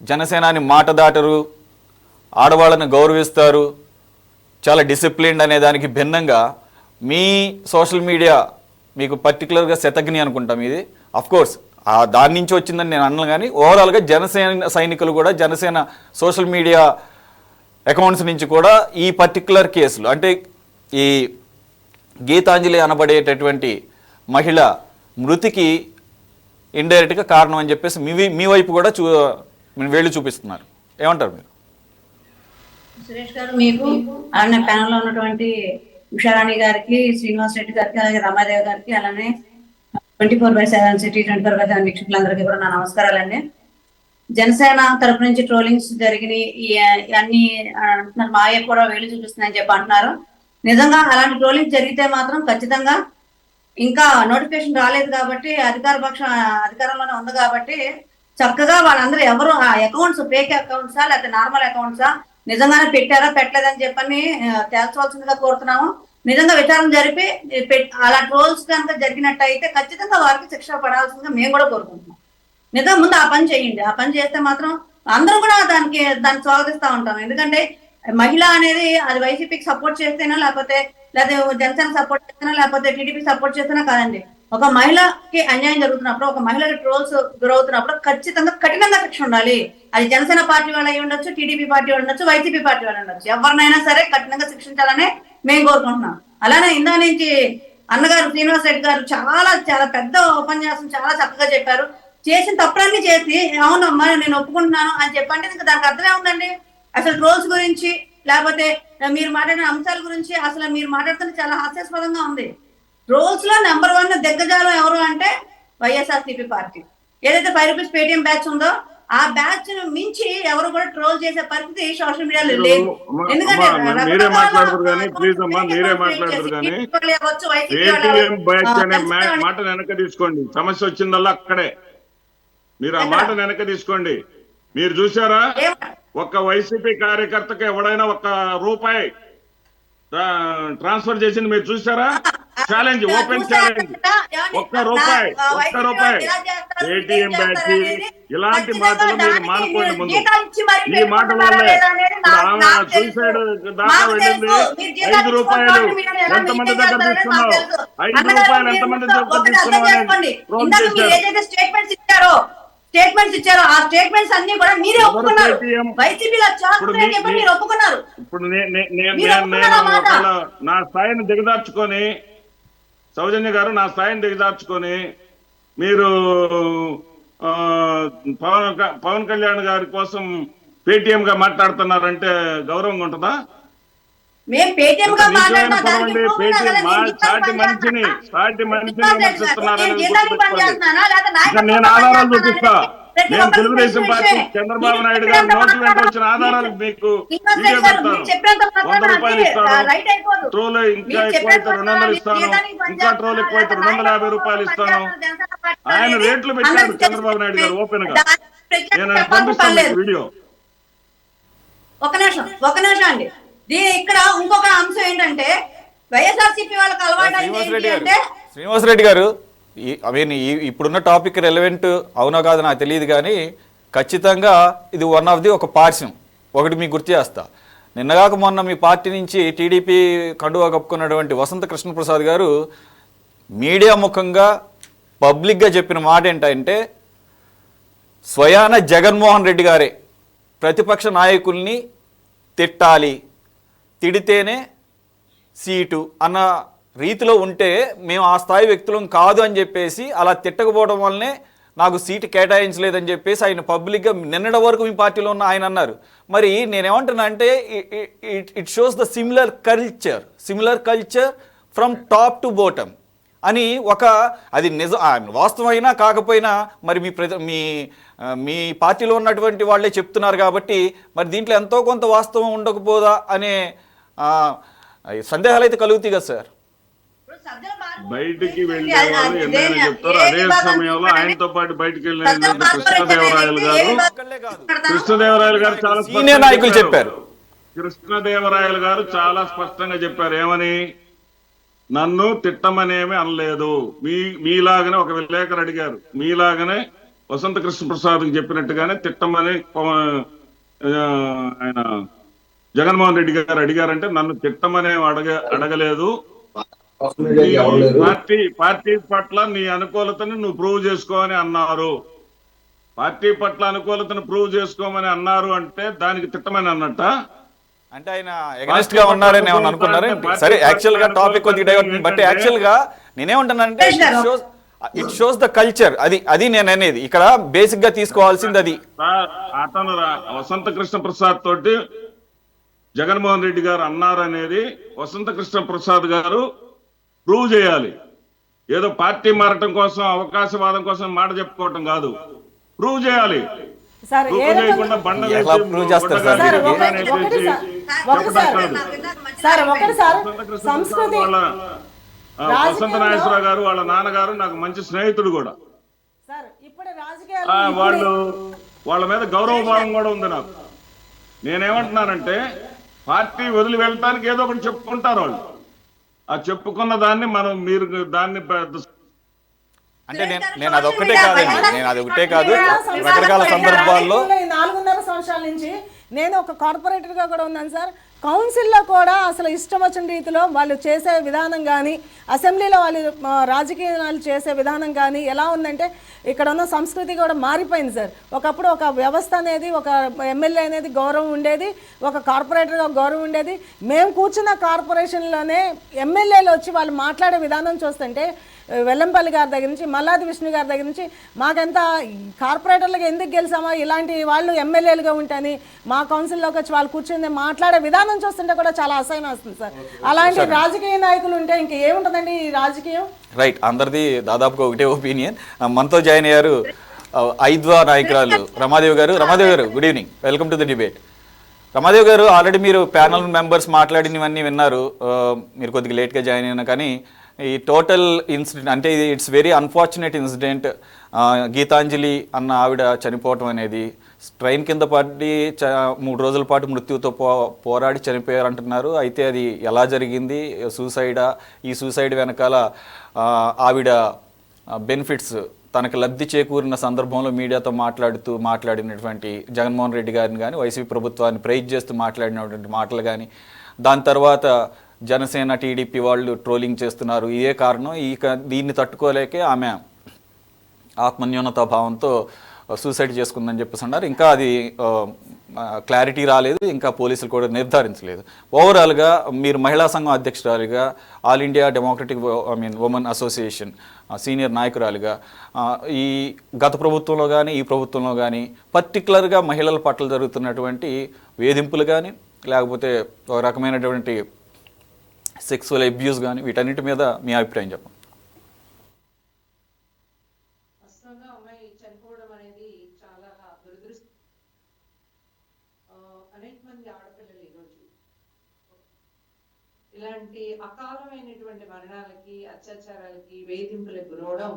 జనసేనాని మాట దాటరు, ఆడవాళ్ళని గౌరవిస్తారు, చాలా డిసిప్లిన్డ్ అనే దానికి భిన్నంగా మీ సోషల్ మీడియా మీకు పర్టికులర్గా శతగ్ని అనుకుంటాం ఇది, అఫ్కోర్స్ దాని నుంచి వచ్చిందని నేను అన్నాను. కానీ ఓవరాల్గా జనసేన సైనికులు కూడా జనసేన సోషల్ మీడియా అకౌంట్స్ నుంచి కూడా ఈ పర్టికులర్ కేసులు అంటే ఈ గీతాంజలి అనబడేటటువంటి మహిళ మృతికి ఇండైరెక్ట్గా కారణం అని చెప్పేసి మీ వైపు కూడా వేళ్ళు చూపిస్తున్నారు. ఏమంటారు మీరు? సురేష్ గారు, మీకు అలానే ప్యానెల్లో ఉన్నటువంటి ఉషారాణి గారికి, శ్రీనివాస్ రెడ్డి గారికి, అలాగే రమాదేవి గారికి, అలానే 24/7 సిటీ 24/7 వీక్షకులందరికీ కూడా నా నమస్కారాలండి. జనసేన తరపు నుంచి ట్రోలింగ్స్ జరిగినాయి అన్ని అంటున్నారు, మాయ కూడా వేలు చూపిస్తున్నాయని చెప్పి అంటున్నారు. నిజంగా అలాంటి ట్రోలింగ్స్ జరిగితే మాత్రం ఖచ్చితంగా ఇంకా నోటిఫికేషన్ రాలేదు కాబట్టి అధికారంలోనే ఉంది కాబట్టి చక్కగా వాళ్ళందరూ ఎవరు ఆ అకౌంట్స్ ఫేక్ అకౌంట్సా లేకపోతే నార్మల్ అకౌంట్సా నిజంగానే పెట్టారా పెట్టలేదని చెప్పని తేల్చవలసిందిగా కోరుతున్నాము. నిజంగా విచారణ జరిపి అలా ట్రోల్స్ కనుక జరిగినట్టయితే ఖచ్చితంగా వారికి శిక్ష పడాల్సిందిగా మేము కూడా కోరుకుంటున్నాం. నిజంగా ముందు ఆ పని చేయండి. ఆ పని చేస్తే మాత్రం అందరూ కూడా దాన్ని స్వాగతిస్తూ ఉంటాం. ఎందుకంటే మహిళ అనేది అది వైసీపీకి సపోర్ట్ చేస్తేనా లేకపోతే జనసేన సపోర్ట్ చేస్తేనా లేకపోతే టీడీపీ సపోర్ట్ చేస్తేనా కాదండి. ఒక మహిళకి అన్యాయం జరుగుతున్నప్పుడు, ఒక మహిళకి ట్రోల్స్ గురవుతున్నప్పుడు ఖచ్చితంగా కఠినంగా శిక్ష ఉండాలి. అది జనసేన పార్టీ వాళ్ళు అయి ఉండొచ్చు, టీడీపీ పార్టీ వాళ్ళు ఉండొచ్చు, వైసీపీ పార్టీ వాళ్ళు ఉండొచ్చు. ఎవరినైనా సరే కఠినంగా శిక్షించాలని మేము కోరుకుంటున్నాం. అలానే ఇందా నుంచి అన్నగారు శ్రీనివాస్ రెడ్డి గారు చాలా చాలా పెద్ద ఉపన్యాసం చాలా చక్కగా చెప్పారు. చేసిన తప్పులన్నీ చేసి అవునమ్మా నేను ఒప్పుకుంటున్నాను అని చెప్పండి, ఇంకా దానికి అర్థమే ఉందండి. అసలు ట్రోల్స్ గురించి లేకపోతే మీరు మాట్లాడిన అంశాల గురించి అసలు మీరు మాట్లాడుతున్న చాలా హాస్యాస్పదంగా ఉంది. ట్రోల్స్ లో నెంబర్ 1 దిగ్గజాలం ఎవరు అంటే వైఎస్ఆర్సీపీ పార్టీ. ఏదైతే ₹5 పేటిఎం బ్యాచ్ ఉందో ఆ బ్యాచ్ మించి ఎవరు కూడా ట్రోల్ చేసే పరిస్థితి సోషల్ మీడియాలో లేదు. ఎందుకంటే మీరే మాట్లాడతారు కానీ ప్లీజ్ అమ్మా, మీరే మాట్లాడతారు కానీ పేటిఎం బ్యాచ్ అనే మాట వెనక తీసుకోండి. సమస్య వచ్చిందల్లా అక్కడే. మీరు ఆ మాట వెనక తీసుకోండి. మీరు చూసారా ఒక్క వైసీపీ కార్యకర్తకి ఎవడైనా ₹1 ట్రాన్స్ఫర్ చేసింది మీరు చూసారా? Challenge, open challenge. ₹1 ATM batch ఇలాంటి మాటలు మీరు మానుకోండి. ముందు ఈ మాటల వల్లే ఆమె సూసైడ్ దాకా వెళ్ళింది. ₹5 ఎంతమంది దగ్గర తీసుకున్నావు, ₹5 ఎంతమంది దగ్గర తీసుకున్నావు అనేది రోల్ చేశారు. స్టేట్మెంట్స్ ఇచ్చారు. ఆ స్టేట్మెంట్స్ అన్ని కూడా మీరే ఒప్పుకున్నారు. వైసీపీలో మీరు ఒప్పుకున్నారు. ఇప్పుడు నా స్థాయిని దిగదార్చుకొని, సౌజన్య గారు నా స్థాయిని దిగదార్చుకొని మీరు పవన్ కళ్యాణ్ గారి కోసం పేటిఎం గా మాట్లాడుతున్నారంటే గౌరవంగా ఉంటుందా? సాటి మనిషిని విమర్శిస్తున్నారని నేను ఆధారాలు చూపిస్తా. నేను తెలుగుదేశం పార్టీ చంద్రబాబు నాయుడు గారు నోటి వెంట వచ్చిన ఆధారాలు మీకు వీడియో పెడతాను. ₹100 ఇస్తాను. ట్రోల్ ఇంకా ఎక్కువైతే 200 ఇస్తాను. ఇంకా ట్రోల్ ఎక్కువైతే ₹250 ఇస్తాను. ఆయన రేట్లు పెట్టాడు చంద్రబాబు నాయుడు గారు ఓపెన్ గా. నేను పంపిస్తాను వీడియో. ఒక నిమిషం అండి. ఇక్కడ ఇంకొక అంశం ఏంటంటే వైఎస్ఆర్సీపీ వాళ్ళకి అలవాటు శ్రీనివాస్ రెడ్డి గారు, ఇప్పుడున్న టాపిక్ రెలవెంట్ అవునో కాదు నాకు తెలియదు కానీ ఖచ్చితంగా ఇది వన్ ఆఫ్ ది ఒక పార్శ్యం. ఒకటి మీకు గుర్తు చేస్తా, నిన్నగాక మొన్న మీ పార్టీ నుంచి టీడీపీ కండువా కప్పుకున్నటువంటి వసంత కృష్ణప్రసాద్ గారు మీడియా ముఖంగా పబ్లిక్గా చెప్పిన మాట ఏంటంటే స్వయాన జగన్మోహన్ రెడ్డి గారే ప్రతిపక్ష నాయకుల్ని తిట్టాలి, తిడితేనే సీటు అన్న రీతిలో ఉంటే మేము ఆ స్థాయి వ్యక్తులం కాదు అని చెప్పేసి అలా తిట్టకపోవడం వల్లనే నాకు సీటు కేటాయించలేదని చెప్పేసి ఆయన పబ్లిక్గా నిన్నటి వరకు మీ పార్టీలో ఉన్న ఆయన అన్నారు. మరి నేనేమంటున్నా అంటే it shows the similar culture from top to bottom అని అది వాస్తవమైనా కాకపోయినా మరి మీ పార్టీలో ఉన్నటువంటి వాళ్ళే చెప్తున్నారు కాబట్టి మరి దీంట్లో ఎంతో కొంత వాస్తవం ఉండకపోదా అనే సందేహాలు అయితే కలుగుతాయి కదా సార్. బయటికి వెళ్ళే వాళ్ళు ఎన్నైనా చెప్తారు. అదే సమయంలో ఆయనతో పాటు బయటికి వెళ్ళిన కృష్ణదేవరాయలు గారు చాలా సీనియర్ నాయకులు చెప్పారు. కృష్ణదేవరాయలు గారు చాలా స్పష్టంగా చెప్పారు. ఏమని? నన్ను తిట్టమనేమి అనలేదు. మీలాగనే ఒక విలేకరు అడిగారు, మీలాగనే వసంత కృష్ణ ప్రసాద్కి చెప్పినట్టుగానే తిట్టమని ఆయన జగన్మోహన్ రెడ్డి గారు అడిగారంటే నన్ను తిట్టమనే అడగలేదు. పార్టీ పట్ల నీ అనుకూలతను నువ్వు ప్రూవ్ చేసుకోమని అన్నారు. పార్టీ పట్ల అనుకూలతను ప్రూవ్ చేసుకోమని అన్నారు అంటే దానికి తిట్టమని అన్నట్ట. అంటే ఆయన ఎగనెస్ట్ గా ఉన్నారని ఏమని అనుకున్నారు? సరే, యాక్చువల్ గా టాపిక్ కొద్దిగా డైవర్ట్, బట్ యాక్చువల్ గా నేనేమంటానంటే ఇట్ షోస్ ద కల్చర్. అది నేను అనేది ఇక్కడ బేసిక్ గా తీసుకోవాల్సింది అది. అతను వసంత కృష్ణ ప్రసాద్ తోటి జగన్మోహన్ రెడ్డి గారు అన్నారనేది వసంత కృష్ణ ప్రసాద్ గారు ప్రూవ్ చేయాలి. ఏదో పార్టీ మారటం కోసం, అవకాశవాదం కోసం మాట చెప్పుకోవటం కాదు, ప్రూవ్ చేయాలి. ప్రూవ్ చేయకుండా బండ వసంత నాగేశ్వరరావు గారు వాళ్ళ నాన్నగారు నాకు మంచి స్నేహితుడు కూడా. వాళ్ళ మీద గౌరవ భావం కూడా ఉంది నాకు. నేనేమంటున్నానంటే పార్టీ వదిలి వెళ్ళటానికి ఏదో ఒకటి చెప్పుకుంటారు వాళ్ళు. ఆ చెప్పుకున్న దాన్ని మీరు దాన్ని అంటే నేను అదొక్కటే కాదు రకరకాల సందర్భాల్లో 4.5 సంవత్సరాల నుంచి నేను ఒక కార్పొరేటర్గా కూడా ఉన్నాను సార్. కౌన్సిల్లో కూడా అసలు ఇష్టం వచ్చిన రీతిలో వాళ్ళు చేసే విధానం కానీ, అసెంబ్లీలో వాళ్ళు రాజకీయాలు చేసే విధానం కానీ ఎలా ఉందంటే ఇక్కడ ఉన్న సంస్కృతి కూడా మారిపోయింది సార్. ఒకప్పుడు ఒక వ్యవస్థ అనేది, ఒక ఎమ్మెల్యే అనేది గౌరవం ఉండేది, ఒక కార్పొరేటర్గా గౌరవం ఉండేది. మేము కూర్చున్న కార్పొరేషన్లోనే ఎమ్మెల్యేలు వచ్చి వాళ్ళు మాట్లాడే విధానం చూస్తుంటే వెల్లంపల్లి గారి దగ్గర నుంచి మల్లాది విష్ణు గారి దగ్గర నుంచి మాకెంత కార్పొరేటర్లకు ఎందుకు గెలిచామా, ఇలాంటి వాళ్ళు ఎమ్మెల్యేలుగా ఉంటాయని మా కౌన్సిల్లోకి వచ్చి వాళ్ళు కూర్చుని మాట్లాడే విధానం చూస్తుంటే కూడా చాలా అసహ్యం వస్తుంది సార్. అలాంటి రాజకీయ నాయకులు ఉంటే ఇంక ఏముంటుందండి ఈ రాజకీయం? రైట్, అందరిది దాదాపుగా ఒకటే ఒపీనియన్. మనతో జాయిన్ అయ్యారు ఐద్వా నాయకురాలు రమాదేవి గారు. Good evening, welcome to the debate. Ramadevi గారు, ఆల్రెడీ మీరు ప్యానల్ మెంబర్స్ మాట్లాడినవన్నీ విన్నారు. మీరు కొద్దిగా లేట్గా జాయిన్ అయినా కానీ ఈ టోటల్ ఇన్సిడెంట్ అంటే it's very unfortunate incident. Geetanjali అన్న ఆవిడ చనిపోవటం అనేది ట్రైన్ కింద పడి 3 రోజుల పాటు మృత్యుతో పోరాడి చనిపోయారు అంటున్నారు. అయితే అది ఎలా జరిగింది, సూసైడా, ఈ సూసైడ్ వెనకాల ఆవిడ బెనిఫిట్స్ తనకు లబ్ధి చేకూరిన సందర్భంలో మీడియాతో మాట్లాడినటువంటి జగన్మోహన్ రెడ్డి గారిని కానీ, వైసీపీ ప్రభుత్వాన్ని ప్రైజ్ చేస్తూ మాట్లాడినటువంటి మాటలు కానీ, దాని తర్వాత జనసేన టీడీపీ వాళ్ళు ట్రోలింగ్ చేస్తున్నారు. ఇదే కారణం. దీన్ని తట్టుకోలేకే ఆమె ఆత్మన్యూనతా భావంతో సూసైడ్ చేసుకుందని చెప్పేసి అన్నారు. ఇంకా అది క్లారిటీ రాలేదు, ఇంకా పోలీసులు కూడా నిర్ధారించలేదు. ఓవరాల్గా మీరు మహిళా సంఘం అధ్యక్షురాలిగా, All India Democratic Women Association senior నాయకురాలిగా ఈ గత ప్రభుత్వంలో కానీ ఈ ప్రభుత్వంలో కానీ పర్టికులర్గా మహిళల పట్ల జరుగుతున్నటువంటి వేధింపులు కానీ, లేకపోతే ఒక రకమైనటువంటి సెక్సువల్ అబ్యూస్ కానీ, వీటన్నిటి మీద మీ అభిప్రాయం చెప్పండి. అమ్మాయి చనిపోవడం అనేది చాలా దురదృష్టం. అనేక మంది ఆడపిల్లలు ఈరోజు ఇలాంటి అకాలమైనటువంటి మరణాలకి, అత్యాచారాలకి, వేధింపులకు గురవడం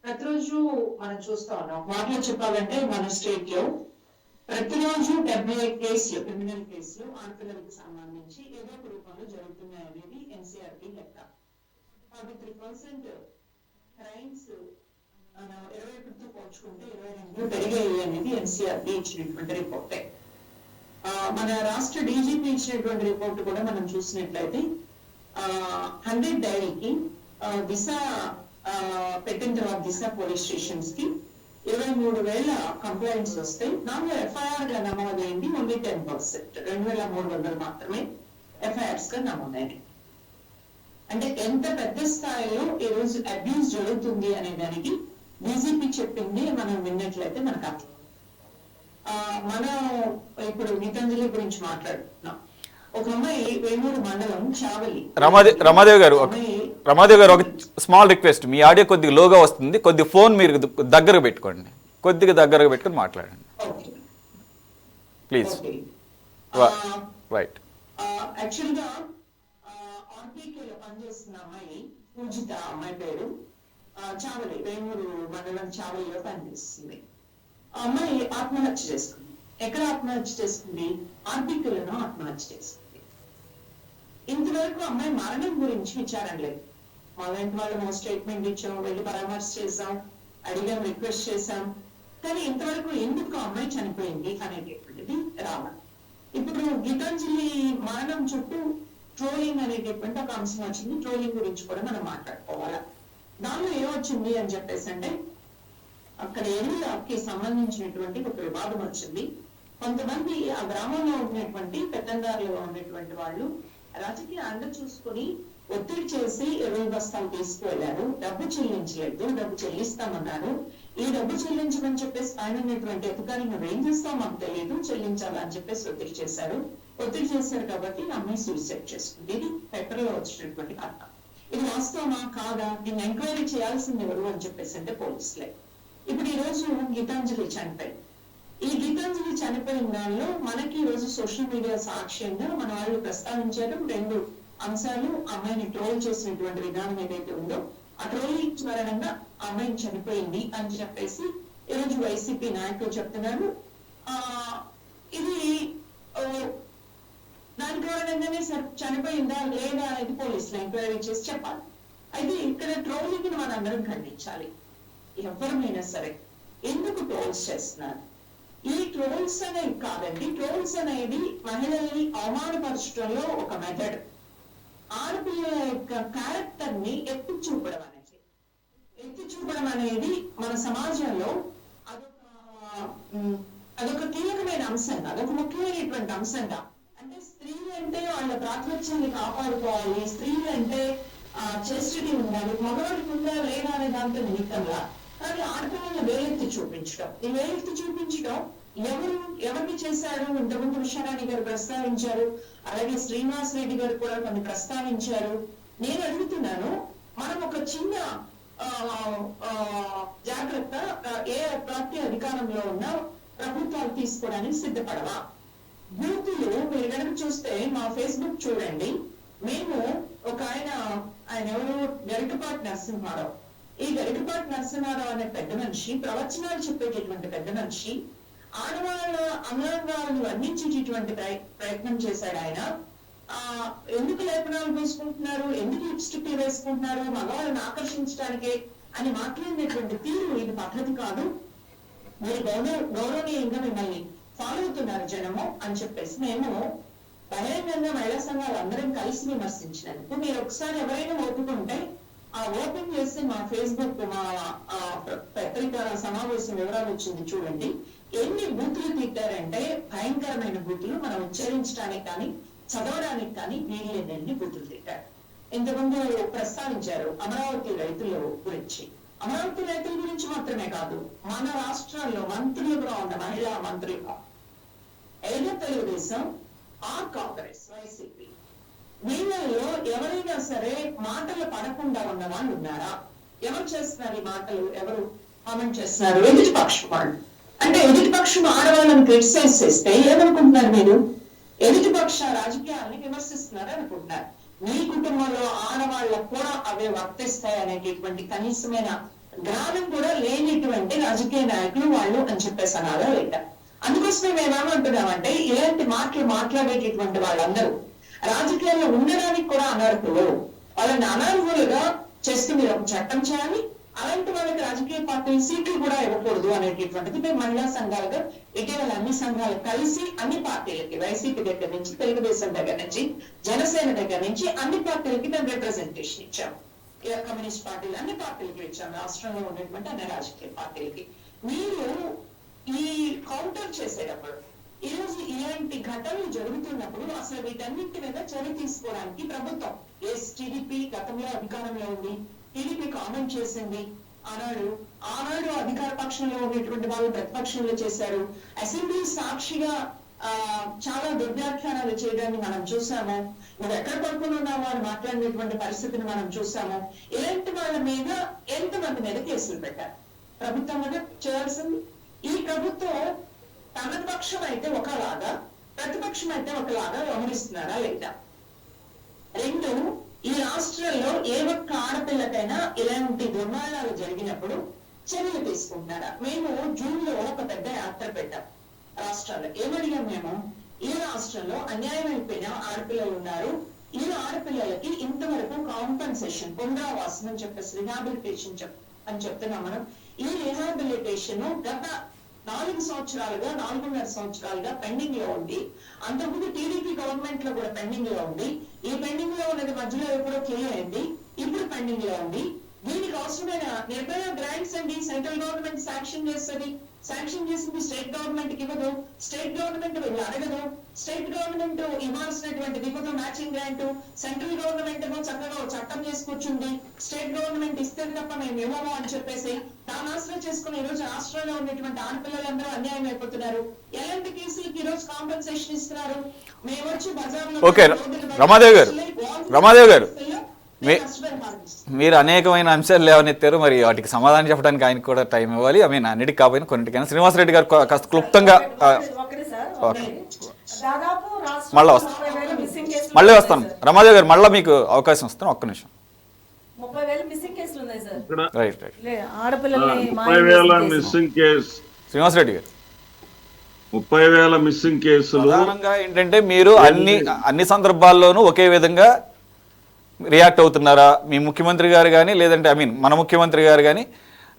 ప్రతిరోజు మనం చూస్తా ఉన్నాం. మాటలో చెప్పాలంటే మన స్టేట్ లో ప్రతిరోజు 70 కేసులు, క్రిమినల్ కేసులు ఆడపిల్లలకు సంబంధించి ఏదో ఒక రూపంలో జరుగుతున్నాయి అనేది ఎన్సీఆర్టీ లెక్క. 43% క్రైమ్స్ 21తో పోల్చుకుంటే 22 పెరిగాయి అనేది ఎన్సీఆర్టీ ఇచ్చినటువంటి రిపోర్టే. మన రాష్ట్ర డీజీపీ ఇచ్చినటువంటి రిపోర్ట్ కూడా మనం చూసినట్లయితే 100 డైరీకి దిశ పెట్టిన తర్వాత దిశ పోలీస్ స్టేషన్స్ కి 23,000 కంప్లైంట్స్ వస్తే దానిలో ఎఫ్ఐఆర్ గా నమోదైంది ఓన్లీ 10%, 2,300 మాత్రమే ఎఫ్ఐఆర్స్ గా నమోదైంది. అంటే ఎంత పెద్ద స్థాయిలో ఈ రోజు అబ్యూస్ జరుగుతుంది అనే దానికి డీజీపీ చెప్పింది మనం విన్నట్లయితే మనకు అర్థం. మనం ఇప్పుడు గీతాంజలి గురించి మాట్లాడుతున్నాం. ఒక అమ్మాయి వేమూరు మండలం చావలి. రమాదేవి గారు ఒక స్మాల్ రిక్వెస్ట్, మీ ఆడియో కొద్దిగా లోగా వస్తుంది, కొద్ది ఫోన్ మీరు దగ్గరకు పెట్టుకోండి, కొద్దిగా దగ్గరకు పెట్టుకొని మాట్లాడండి ప్లీజ్. రైట్. యాక్చువల్ గా ఆర్బీకేలో పనిచేస్తున్న అమ్మాయి పూజిత, అమ్మాయి పేరు, చావలి, వేమూరు మండలం చావలిలో పనిచేస్తుంది. ఆ అమ్మాయి ఆత్మహత్య చేసుకుంది. ఎక్కడ ఆత్మహత్య చేసుకుంది? ఆర్బీకేలోనూ ఆత్మహత్య చేసుకుంది. ఇంతవరకు అమ్మాయి మరణం గురించి విచారం లేదు. మాలాంటి వాళ్ళము స్టేట్మెంట్ ఇచ్చాం, వెళ్ళి పరామర్శ చేసాం, అడిగాం, రిక్వెస్ట్ చేశాం, కానీ ఇంతవరకు ఎందుకు అమ్మాయి చనిపోయింది అనేటటువంటిది రావాలి. ఇప్పుడు గీతాంజలి మరణం చుట్టూ ట్రోలింగ్ అనేటటువంటి ఒక అంశం వచ్చింది. ట్రోలింగ్ గురించి కూడా మనం మాట్లాడుకోవాలా. దానిలో ఏమొచ్చింది అని చెప్పేసి అంటే, అక్కడ ఎరువులకి సంబంధించినటువంటి ఒక వివాదం వచ్చింది. కొంతమంది ఆ గ్రామంలో ఉన్నటువంటి పెద్దందారులుగా ఉన్నటువంటి వాళ్ళు రాజకీయ అండ చూసుకొని ఒత్తిడి చేసి ఎరువుల బస్తాలు తీసుకువెళ్లారు. డబ్బు చెల్లించలేదు, డబ్బు చెల్లిస్తామన్నారు. ఈ డబ్బు చెల్లించమని చెప్పేసి ఆయన ఉన్నటువంటి అధికారి నువ్వు ఏం చేస్తావు మాకు తెలియదు, చెల్లించాలని చెప్పేసి ఒత్తిడి చేశారు. ఒత్తిడి చేశారు కాబట్టి అమ్మాయి సూసైడ్ చేసుకుంది. ఇది పేపర్ లో వచ్చినటువంటి కథ. ఇది వాస్తవమా కాదా, దీన్ని ఎంక్వైరీ చేయాల్సింది ఎవరు అని చెప్పేసి అంటే పోలీసులే. ఇప్పుడు ఈ రోజు గీతాంజలి చనిపోయింది. ఈ గీతాంజలి చనిపోయిన దానిలో మనకి ఈ రోజు సోషల్ మీడియా సాక్ష్యంగా మన వాళ్ళు ప్రస్తావించారు 2 అంశాలు. అమ్మాయిని ట్రోల్ చేసినటువంటి విధానం ఏదైతే ఉందో, ఆ ట్రోలింగ్ కారణంగా అమ్మాయిని చనిపోయింది అని చెప్పేసి ఈరోజు వైసీపీ నాయకులు చెప్తున్నారు. ఇది దాని కారణంగానే చనిపోయిందా లేదా అనేది పోలీసులు ఎంక్వైరీ చేసి చెప్పాలి. అయితే ఇక్కడ ట్రోలింగ్ ని మనందరం ఖండించాలి. ఎవరిమైనా సరే ఎందుకు ట్రోల్స్ చేస్తున్నారు? ఈ ట్రోల్స్ అనేవి కాదండి. ట్రోల్స్ అనేది మహిళల్ని అవమానపరచడంలో ఒక మెథడ్. ఆడపిల్లల యొక్క క్యారెక్టర్ ని ఎత్తి చూపడం అనేది మన సమాజంలో అదొక కీలకమైన అంశంగా, అదొక ముఖ్యమైనటువంటి అంశంగా. అంటే స్త్రీలు అంటే వాళ్ళ ప్రాతినిధ్యాన్ని కాపాడుకోవాలి, స్త్రీలు అంటే చేస్టిటీ ఉండాలి, మగవాడికి ఉందా లేదా అనే దాంతో నిమిత్తంగా. కానీ ఆడపిల్లలను వేలెత్తి చూపించడం, ఈ వేలెత్తి చూపించడం ఎవరిని చేశారు? ఇంతకుముందు ఉషారాణి గారు ప్రస్తావించారు, అలాగే శ్రీనివాస్ రెడ్డి గారు కూడా కొన్ని ప్రస్తావించారు. నేను అడుగుతున్నాను, మనం ఒక చిన్న జాగ్రత్త ఏ పార్టీ అధికారంలో ఉన్నా ప్రభుత్వాలు తీసుకోవడానికి సిద్ధపడవా? బూతులు మీరు కనుక చూస్తే మా ఫేస్బుక్ చూడండి. మేము ఒక ఆయన ఎవరు, గరికపాటి నరసింహారావు. ఈ గరికపాటి నరసింహారావు అనే పెద్ద మనిషి, ప్రవచనాలు చెప్పేటటువంటి పెద్ద మనిషి, ఆడవాళ్ళ అంగాంగాలను వర్ణించేటటువంటి ప్రయత్నం చేశాడు ఆయన. ఎందుకు లేపనాలు వేసుకుంటున్నారు, ఎందుకు లిప్స్టిక్ వేసుకుంటున్నారు, మగవాళ్ళని ఆకర్షించడానికే అని మాట్లాడినటువంటి తీరు ఇది పద్ధతి కాదు. మీరు గౌరవనీయంగా మిమ్మల్ని ఫాలో అవుతున్నారు జనము అని చెప్పేసి మేము బహిరంగంగా మహిళా సంఘాలు అందరం కలిసి విమర్శించినందుకు మీరు ఒకసారి ఎవరైనా ఒప్పుకుంటే ఆ ఓపెన్ చేసి మా ఫేస్బుక్, మా పత్రిక సమావేశం వివరాలు వచ్చింది చూడండి. ఎన్ని బూతులు తిట్టారంటే భయంకరమైన బూతులు, మనం ఉచ్చరించడానికి కానీ చదవడానికి కానీ వీలైనన్ని బూతులు తిట్టారు. ఇంతకుముందు ప్రస్తావించారు అమరావతి రైతుల గురించి. అమరావతి రైతుల గురించి మాత్రమే కాదు, మన రాష్ట్రాల్లో మంత్రులుగా ఉన్న మహిళా మంత్రులుగా ఏదో తెలుగుదేశం, కాంగ్రెస్, వైసీపీ, వీళ్ళల్లో ఎవరైనా సరే మాటలు పడకుండా ఉన్న వాళ్ళు ఉన్నారా? ఎవరు చేస్తున్నారు ఈ మాటలు? ఎవరు కామెంట్ చేస్తున్నారు? ఎదుటి పక్షం వాళ్ళు. అంటే ఎదుటి పక్షం ఆడవాళ్ళని క్రిటిసైజ్ చేస్తే ఏమనుకుంటున్నారు మీరు? ఎదుటి పక్ష రాజకీయాలని విమర్శిస్తున్నారు అనుకుంటున్నారు. మీ కుటుంబంలో ఆడవాళ్ళకు కూడా అవే వర్తిస్తాయి అనేటటువంటి కనీసమైన జ్ఞానం కూడా లేనిటువంటి రాజకీయ నాయకులు వాళ్ళు అని చెప్పేసి అనాలా లేదా? అందుకోసమే మేమేమంటున్నామంటే, ఇలాంటి మాటలు మాట్లాడేటటువంటి వాళ్ళందరూ రాజకీయాల్లో ఉండడానికి కూడా అనర్హులు. వాళ్ళని అనర్హులుగా చేస్తూ మీరు ఒక చట్టం చేయాలి. అలాంటి వాళ్ళకి రాజకీయ పార్టీలు సీట్లు కూడా ఇవ్వకూడదు అనేటటువంటిది మేము మహిళా సంఘాలుగా ఇటీవల అన్ని సంఘాలు కలిసి అన్ని పార్టీలకి, వైసీపీ దగ్గర నుంచి, తెలుగుదేశం దగ్గర నుంచి, జనసేన దగ్గర నుంచి అన్ని పార్టీలకి మేము రిప్రజెంటేషన్ ఇచ్చాము. కమ్యూనిస్ట్ పార్టీలు అన్ని పార్టీలకి ఇచ్చాము, రాష్ట్రంలో ఉన్నటువంటి అన్ని రాజకీయ పార్టీలకి. మీరు ఈ కౌంటర్ చేసేటప్పుడు ఈ రోజు ఇలాంటి ఘటనలు జరుగుతున్నప్పుడు అసలు వీటన్నింటి మీద చర్య తీసుకోవడానికి ప్రభుత్వం, టీడీపీ గతంలో అధికారంలో ఉంది, టీడీపీ కామెంట్ చేసింది, ఆనాడు అధికార పక్షంలో ఉన్నటువంటి వాళ్ళు ప్రతిపక్షంలో చేశారు. అసెంబ్లీ సాక్షిగా చాలా దుర్వ్యాఖ్యానాలు చేయడాన్ని మనం చూసాము. నువ్వు ఎక్కడ పడుకుని ఉన్నామో అని మాట్లాడినటువంటి పరిస్థితిని మనం చూసాము. ఇలాంటి వాళ్ళ మీద ఎంతమంది మీద కేసులు పెట్టారు? ప్రభుత్వం మీద చేయాల్సింది. ఈ ప్రభుత్వం తన పక్షం అయితే ఒకలాగా, ప్రతిపక్షం అయితే ఒకలాగా వ్యవహరిస్తున్నారా లేదా? రెండు, ఈ రాష్ట్రంలో ఏ ఒక్క ఆడపిల్లకైనా ఇలాంటి దుర్మరణాలు జరిగినప్పుడు చర్యలు తీసుకుంటున్నారా? మేము జూన్ లో ఒక పెద్ద యాత్ర పెట్టాం రాష్ట్రాల్లో. ఏమడిగాం మేము? ఈ రాష్ట్రంలో అన్యాయం అయిపోయిన ఆడపిల్లలు ఉన్నారు, ఈ ఆడపిల్లలకి ఇంతవరకు కాంపెన్సేషన్, పునరావాసం అని చెప్పేసి రిహాబిలిటేషన్ అని చెప్తున్నాం మనం. ఈ రిహాబిలిటేషన్ గత 4 సంవత్సరాలుగా 4.5 సంవత్సరాలుగా పెండింగ్ లో ఉంది. అంతకుముందు టీడీపీ గవర్నమెంట్ లో కూడా పెండింగ్ లో ఉంది. ఈ పెండింగ్ లో ఉన్నది మధ్యలో ఎప్పుడో క్లియర్ అయింది, ఇప్పుడు పెండింగ్ లో ఉంది. దీనికి అవసరమైన నిర్భయ గ్రాంట్స్ అండి సెంట్రల్ గవర్నమెంట్ శాంక్షన్ చేస్తుంది. శాంక్షన్ చేసింది స్టేట్ గవర్నమెంట్ కి ఇవ్వదు, స్టేట్ గవర్నమెంట్ అడగదు, స్టేట్ గవర్నమెంట్ ఇవ్వాల్సినటువంటిది ఇవ్వదు మ్యాచింగ్ గ్రాంట్. సెంట్రల్ గవర్నమెంట్ ఏమో చక్కగా చట్టం చేసుకొచ్చింది, స్టేట్ గవర్నమెంట్ ఇస్తే తప్ప మేము ఇవ్వము అని చెప్పేసి దాని ఆశ్రయం చేసుకుని ఈ రోజు రాష్ట్రంలో ఉన్నటువంటి ఆడపిల్లలందరూ అన్యాయం అయిపోతున్నారు. ఎలాంటి కేసులకి ఈ రోజు కాంపెన్సేషన్ ఇస్తున్నారు? మేము వచ్చి బజార్లో ఓకే రమాదేవి గారు మీరు అనేకమైన అంశాలు లేవనెత్తారు. మరి వాటికి సమాధానం చెప్పడానికి ఆయనకు కూడా టైం ఇవ్వాలి. ఐ మీన్ అన్నిటికి కాకపోయినా కొన్నిటికైనా శ్రీనివాసరెడ్డి గారు కాస్త క్లుప్తంగా మళ్ళీ వస్తాను. రమాదేవి గారు మళ్ళీ మీకు అవకాశం వస్తాను. ఒక్క నిమిషం. 30,000 మిస్సింగ్ కేసులు ఉన్నాయి సార్. రైట్ ఆడపిల్లల్ని 30,000 మిస్సింగ్ కేసు. శ్రీనివాసరెడ్డి గారు 30,000 మిస్సింగ్ కేసులు. ప్రధానంగా ఏంటంటే మీరు అన్ని సందర్భాల్లోనూ ఒకే విధంగా రియాక్ట్ అవుతున్నారా? మీ ముఖ్యమంత్రి గారు కానీ, లేదంటే ఐ మీన్ మన ముఖ్యమంత్రి గారు కానీ,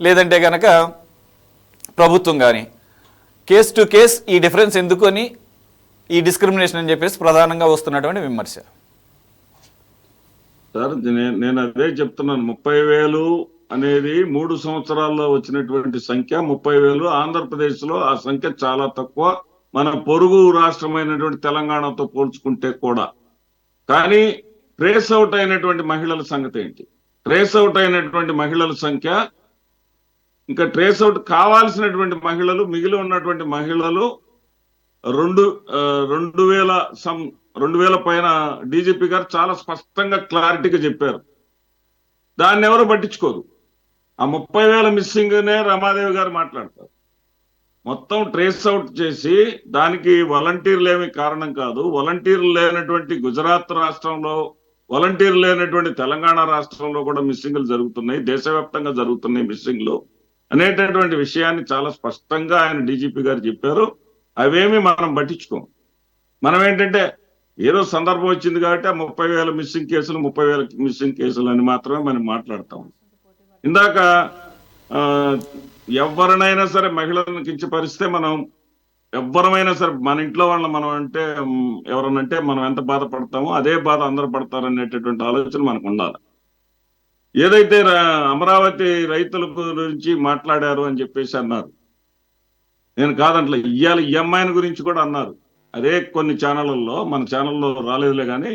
లేదంటే కనుక ప్రభుత్వం కానీ కేస్ టు కేస్ ఈ డిఫరెన్స్ ఎందుకు అని, ఈ డిస్క్రిమినేషన్ అని చెప్పేసి ప్రధానంగా వస్తున్నటువంటి విమర్శ. సార్ నేను అదే చెప్తున్నాను. 30,000 అనేది 3 సంవత్సరాల్లో వచ్చినటువంటి సంఖ్య. 30,000 ఆంధ్రప్రదేశ్లో ఆ సంఖ్య చాలా తక్కువ, మన పొరుగు రాష్ట్రమైనటువంటి తెలంగాణతో పోల్చుకుంటే కూడా. కానీ ట్రేస్ అవుట్ అయినటువంటి మహిళల సంగతి ఏంటి? ట్రేస్ అవుట్ అయినటువంటి మహిళల సంఖ్య, ఇంకా ట్రేస్ అవుట్ కావాల్సినటువంటి మహిళలు, మిగిలి ఉన్నటువంటి మహిళలు 2,000 పైన డీజీపీ గారు చాలా స్పష్టంగా క్లారిటీగా చెప్పారు. దాన్ని ఎవరు పట్టించుకోరు. ఆ 30,000 మిస్సింగ్నే రమాదేవి గారు మాట్లాడతారు. మొత్తం ట్రేస్ అవుట్ చేసి దానికి వాలంటీర్లు ఏమి కారణం కాదు. వాలంటీర్లు లేనటువంటి గుజరాత్ రాష్ట్రంలో, వాలంటీర్లు లేనటువంటి తెలంగాణ రాష్ట్రంలో కూడా మిస్సింగ్లు జరుగుతున్నాయి, దేశవ్యాప్తంగా జరుగుతున్నాయి మిస్సింగ్లు అనేటటువంటి విషయాన్ని చాలా స్పష్టంగా ఆయన డీజీపీ గారు చెప్పారు. అవేమి మనం పట్టించుకోం. మనం ఏంటంటే ఏదో సందర్భం వచ్చింది కాబట్టి ఆ 30,000 మిస్సింగ్ కేసులు 30,000 మిస్సింగ్ కేసులు అని మాత్రమే మనం మాట్లాడతాం. ఇందాక ఎవరినైనా సరే మహిళలను కించపరిస్తే మనం ఎవ్వరమైనా సరే మన ఇంట్లో వాళ్ళని మనం అంటే ఎవరనంటే మనం ఎంత బాధపడతామో అదే బాధ అందరూ పడతారు అనేటటువంటి ఆలోచన మనకు ఉండాలి. ఏదైతే అమరావతి రైతుల గురించి మాట్లాడారు అని చెప్పేసి అన్నారు, నేను కాదంట్లా. ఇవాళ ఈఎంఐ గురించి కూడా అన్నారు. అదే కొన్ని ఛానళ్ళల్లో, మన ఛానల్లో రాలేదులే కానీ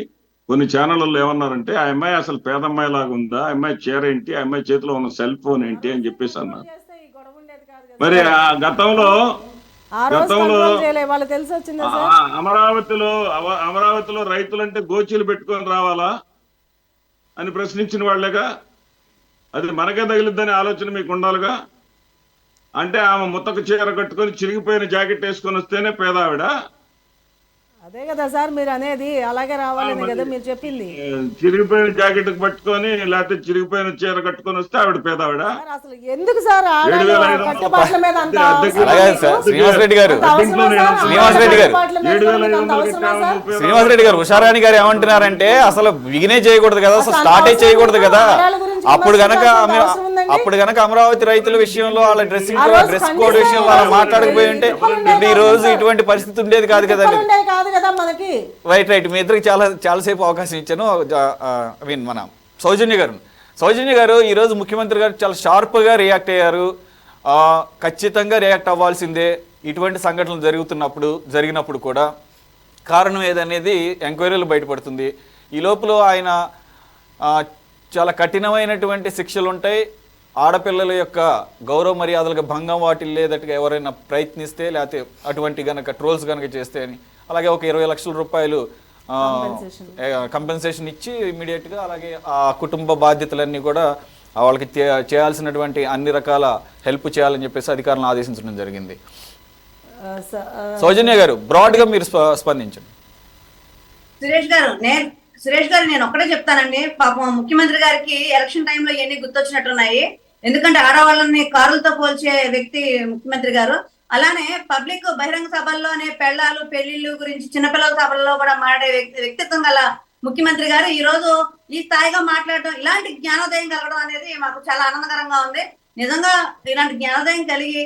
కొన్ని ఛానళ్ళల్లో ఏమన్నారంటే ఆ అమ్మాయి అసలు పేదమ్మాయి లాగా ఉందా, ఆ అమ్మాయి చీర ఏంటి, ఆ అమ్మాయి చేతిలో ఉన్న సెల్ ఫోన్ ఏంటి అని చెప్పేసి అన్నారు. మరి ఆ గతంలో అమరావతిలో రైతులంటే గోచీలు పెట్టుకొని రావాలా అని ప్రశ్నించిన వాళ్ళేగా. అది మనకే తగిలిద్దని ఆలోచన మీకు ఉండాలిగా. అంటే ఆమె ముత్తకు చీర కట్టుకొని చిరిగిపోయిన జాకెట్ వేసుకొని వస్తేనే పేదావిడ? అదే కదా సార్ మీరు అనేది, అలాగే రావాలని కదా మీరు చెప్పింది. చిరిగిపోయిన జాకెట్ పట్టుకొని లేకపోతే చిరిగిపోయిన చీర కట్టుకొని వస్తే ఆవిడ పేదావిడ? అసలు ఎందుకు సార్ శ్రీనివాసరెడ్డి గారు ఉషారాణి గారు ఏమంటున్నారంటే అసలు బిగినే చేయకూడదు కదా, అసలు స్టార్టే చేయకూడదు కదా. అప్పుడు గనక అమరావతి రైతుల విషయంలో వాళ్ళ డ్రెస్ కోడ్ విషయంలో అలా మాట్లాడకపోయి ఉంటే ఈ రోజు ఇటువంటి పరిస్థితి ఉండేది కాదు కదండి. రైట్ మీ ఇద్దరికి చాలాసేపు అవకాశం ఇచ్చాను. ఐ మీన్ మన సౌజన్య గారు ఈరోజు ముఖ్యమంత్రి గారు చాలా షార్ప్గా రియాక్ట్ అయ్యారు. ఖచ్చితంగా రియాక్ట్ అవ్వాల్సిందే ఇటువంటి సంఘటనలు జరిగినప్పుడు కూడా. కారణం ఏదనేది ఎంక్వైరీలు బయటపడుతుంది. ఈ లోపల ఆయన చాలా కఠినమైనటువంటి శిక్షలు ఉంటాయి, ఆడపిల్లల యొక్క గౌరవ మర్యాదలకు భంగం వాటిల్లేదట్టుగా ఎవరైనా ప్రయత్నిస్తే, లేకపోతే అటువంటి గనక ట్రోల్స్ కనుక చేస్తే అని, అలాగే ఒక 20 లక్షల రూపాయలు కంపెన్సేషన్ ఇచ్చి ఇమీడియట్గా, అలాగే ఆ కుటుంబ బాధ్యతలన్నీ కూడా వాళ్ళకి చేయాల్సినటువంటి అన్ని రకాల హెల్ప్ చేయాలని చెప్పేసి అధికారులను ఆదేశించడం జరిగింది. సౌజన్య గారు, బ్రాడ్గా మీరు స్పందించండి. సురేష్ గారు నేను ఒక్కటే చెప్తానండి. పాపం ముఖ్యమంత్రి గారికి ఎలక్షన్ టైంలో ఇవన్నీ గుర్తొచ్చినట్టున్నాయి. ఎందుకంటే ఆడవాళ్ళని కారులతో పోల్చే వ్యక్తి ముఖ్యమంత్రి గారు. అలానే పబ్లిక్ బహిరంగ సభల్లోనే పెళ్ళాలు పెళ్లిళ్ళు గురించి చిన్నపిల్లల సభల్లో కూడా మాట్లాడే వ్యక్తిత్వం గల ముఖ్యమంత్రి గారు ఈ రోజు ఈ స్థాయిగా మాట్లాడడం, ఇలాంటి జ్ఞానోదయం కలగడం అనేది మాకు చాలా ఆనందకరంగా ఉంది. నిజంగా ఇలాంటి జ్ఞానోదయం కలిగి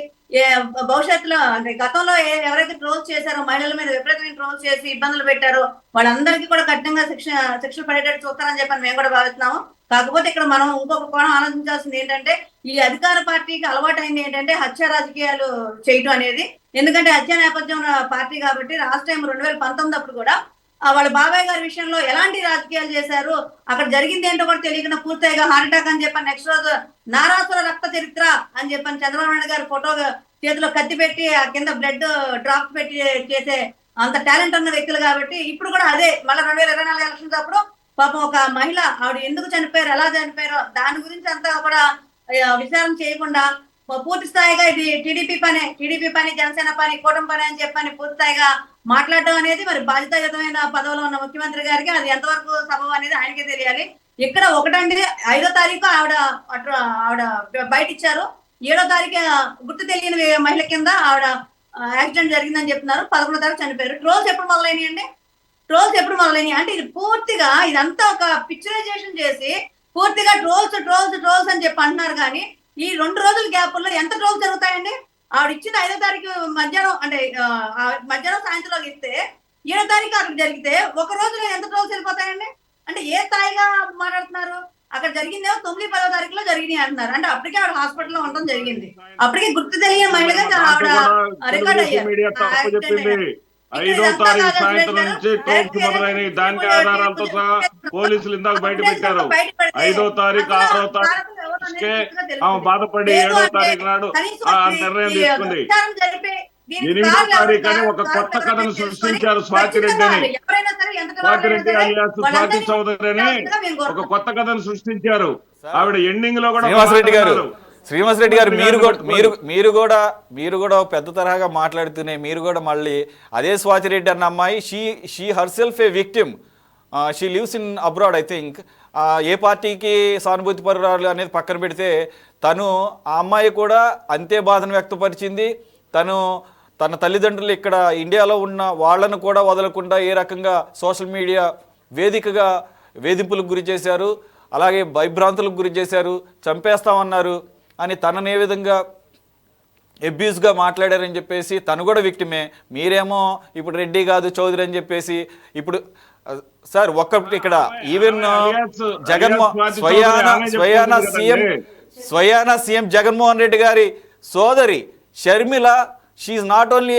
భవిష్యత్తులో అంటే గతంలో ఎవరైతే ట్రోల్స్ చేశారో, మహిళల మీద విపరీతమైన ట్రోల్స్ చేసి ఇబ్బందులు పెట్టారో వాళ్ళందరికీ కూడా కఠినంగా శిక్ష పడేటట్టు చూస్తారని చెప్పని మేము కూడా భావిస్తున్నాము. కాకపోతే ఇక్కడ మనం ఇంకొక కోణం ఆలోచించాల్సింది ఏంటంటే, ఈ అధికార పార్టీకి అలవాటు అయింది ఏంటంటే హత్య రాజకీయాలు చేయటం అనేది. ఎందుకంటే హత్య నేపథ్యం పార్టీ కాబట్టి లాస్ట్ టైం 2019 అప్పుడు కూడా వాళ్ళ బాబాయ్ గారి విషయంలో ఎలాంటి రాజకీయాలు చేశారు, అక్కడ జరిగింది ఏంటో కూడా తెలియకుండా పూర్తిగా హార్ట్ అటాక్ అని చెప్పని నెక్స్ట్ రోజు నారాసుర రక్త చరిత్ర అని చెప్పని చంద్రబాబు నాయుడు గారి ఫోటో చేతిలో కత్తి పెట్టి ఆ కింద బ్లడ్ డ్రాప్ పెట్టి చేసే అంత టాలెంట్ ఉన్న వ్యక్తులు కాబట్టి ఇప్పుడు కూడా అదే మళ్ళీ 2024 ఎలక్షన్స్ అప్పుడు పాపం ఒక మహిళ ఆవిడ ఎందుకు చనిపోయారు, ఎలా చనిపోయారో దాని గురించి అంతా కూడా విచారణ చేయకుండా పూర్తి స్థాయిగా ఇది టీడీపీ పని జనసేన పని కూటమి పని అని చెప్పని పూర్తి స్థాయిగా మాట్లాడడం అనేది మరి బాధ్యతాయుతమైన పదవిలో ఉన్న ముఖ్యమంత్రి గారికి అది ఎంతవరకు సబబు అనేది ఆయనకే తెలియాలి. ఇక్కడ 5వ తారీఖు ఆవిడ బయట ఇచ్చారు. 7వ తారీఖు గుర్తు తెలియని మహిళ కింద ఆవిడ యాక్సిడెంట్ జరిగిందని చెప్తున్నారు. 11వ తారీఖు చనిపోయారు. ట్రోల్స్ ఎప్పుడు మొదలైనవి అంటే ఇది పూర్తిగా ఇదంతా ఒక పిక్చరైజేషన్ చేసి పూర్తిగా ట్రోల్స్ అని చెప్పి అంటున్నారు. కానీ ఈ 2 రోజుల గ్యాప్ లో ఎంత ట్రోల్స్ జరుగుతాయండి? ఆవిడ ఇచ్చిన 5వ తారీఖు మధ్యాహ్నం అంటే మధ్యాహ్నం సాయంత్రంలోకి ఇస్తే 7వ తారీఖు అక్కడ జరిగితే ఒక రోజులో ఎంత ట్రోల్స్ వెళ్ళిపోతాయండి? అంటే ఏ స్థాయిగా మాట్లాడుతున్నారు? అక్కడ జరిగిందేమో 9, 10వ తారీఖులో జరిగినాయి అంటున్నారు. అంటే అప్పటికే ఆవిడ హాస్పిటల్లో ఉండడం జరిగింది. అప్పటికే గుర్తు తెలియని మహిళగా ఆవిడ రికార్డ్ అయ్యారు. 5వ తారీఖు సాయంత్రం నుంచి ట్రోల్స్ మొదలైనవి. దానికి ఆధారాలతో సహా పోలీసులు ఇందాక బయట పెట్టారు. 5వ తారీఖు 6వ తారీఖుకే ఆమె బాధపడి 7వ తారీఖు నాడు ఆ నిర్ణయం తీసుకుంది. 8వ తారీఖు అని ఒక కొత్త కథను సృష్టించారు. స్వాతిరెడ్డి అలియాస్ స్వాతి చౌదరి అని ఒక కొత్త కథను సృష్టించారు. ఆవిడ ఎండింగ్ లో కూడా శ్రీనివాసరెడ్డి గారు మీరు కూడా పెద్ద తరహాగా మాట్లాడుతూనే మీరు కూడా మళ్ళీ అదే స్వాతిరెడ్డి అన్న అమ్మాయి she herself a victim, she lives in abroad. I think a పార్టీకి సానుభూతి పరురాలు అనేది పక్కన పెడితే తను ఆ అమ్మాయి కూడా అంతే బాధను వ్యక్తపరిచింది. తన తల్లిదండ్రులు ఇక్కడ ఇండియాలో ఉన్న వాళ్ళను కూడా వదలకుండా ఏ రకంగా సోషల్ మీడియా వేదికగా వేధింపులకు గురి చేశారు, అలాగే భయభ్రాంతులకు గురి చేశారు, చంపేస్తామన్నారు అని తనని ఏ విధంగా అబ్యూస్గా మాట్లాడారని చెప్పేసి తను కూడా విక్టిమే. మీరేమో ఇప్పుడు రెడ్డి కాదు చౌదరి అని చెప్పేసి ఇప్పుడు సార్ ఒక్కటి ఇక్కడ ఈవెన్ స్వయాన సీఎం జగన్మోహన్ రెడ్డి గారి సోదరి Sharmila, she's not only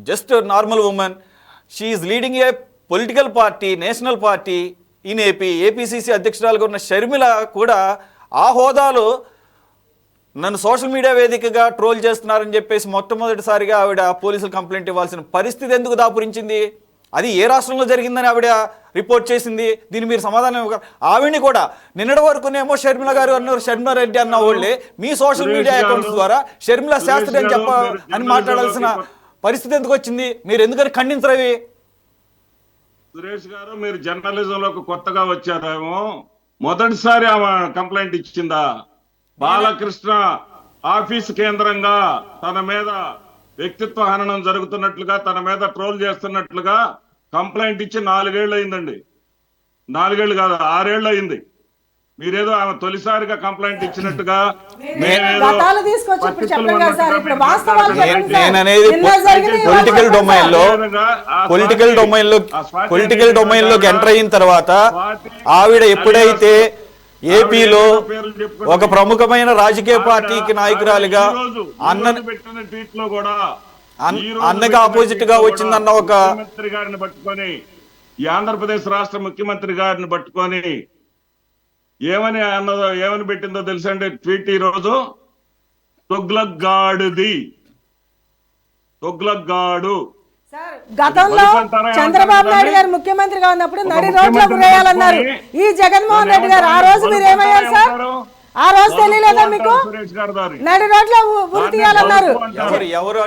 just normal women, she's leading a political party, national party in APCC అధ్యక్షురాలుగా ఉన్న షర్మిల కూడా ఆ హోదాలో నన్ను సోషల్ మీడియా వేదికగా ట్రోల్ చేస్తున్నారని చెప్పేసి మొట్టమొదటిసారిగా ఆవిడ పోలీసులు కంప్లైంట్ ఇవ్వాల్సిన పరిస్థితి ఎందుకు దాపురించింది? అది ఏ రాష్ట్రంలో జరిగిందని ఆవిడ రిపోర్ట్ చేసింది. దీన్ని మీరు సమాధానం ఇవ్వగలరు? ఆవిడని కూడా నిన్నటి వరకునేమో షర్మిల గారు అన్నారు, షర్మిల రెడ్డి అన్న వాళ్ళే మీ సోషల్ మీడియా అకౌంట్స్ ద్వారా షర్మిల శాస్త్రి అని మాట్లాడాల్సిన పరిస్థితి ఎందుకు వచ్చింది? మీరు ఎందుకని ఖండించరవి? సురేష్ గారు, మీరు జర్నలిజంలోకి కొత్తగా వచ్చారేమో. మొదటిసారి ఆమె కంప్లైంట్ ఇచ్చిందా? బాలకృష్ణ ఆఫీసు కేంద్రంగా తన మీద వ్యక్తిత్వ హననం జరుగుతున్నట్లుగా, తన మీద ట్రోల్ చేస్తున్నట్లుగా కంప్లైంట్ ఇచ్చి 4 ఏళ్ళు అయిందండి. 4 ఏళ్ళు కాదు, 6 ఏళ్ళు అయింది. మీరేదో ఆమె తొలిసారిగా కంప్లైంట్ ఇచ్చినట్టుగా పొలిటికల్ డొమైన్ లోకి ఎంటర్ అయిన తర్వాత ఆవిడ ఎప్పుడైతే ఏపీలో ఒక ప్రముఖమైన రాజకీయ పార్టీకి నాయకురాలిగా అన్నగా ఆపోజిట్ గా వచ్చిందన్న ఒక ముఖ్యమంత్రి గారిని పట్టుకొని, ఈ ఆంధ్రప్రదేశ్ రాష్ట్ర ముఖ్యమంత్రి గారిని పట్టుకొని ఏమని అన్నదో, ఏమని పెట్టిందో తెలుసా అండి ట్వీట్ ఈ రోజు? తొగ్లగ్గాడుది, తొగ్లగ్గాడు. సార్ గతంలో చంద్రబాబు నాయుడు గారు ముఖ్యమంత్రిగా ఉన్నప్పుడు నడి రోడ్లకు వేయాలన్నారు ఈ జగన్మోహన్ రెడ్డి గారు. ఆ రోజు మీరు ఏమయ్యారు సార్? ఆ రోజు తెలియలేదా మీకు? నడి రోడ్లో ఉరి తీయాలన్నారు. ఎవరు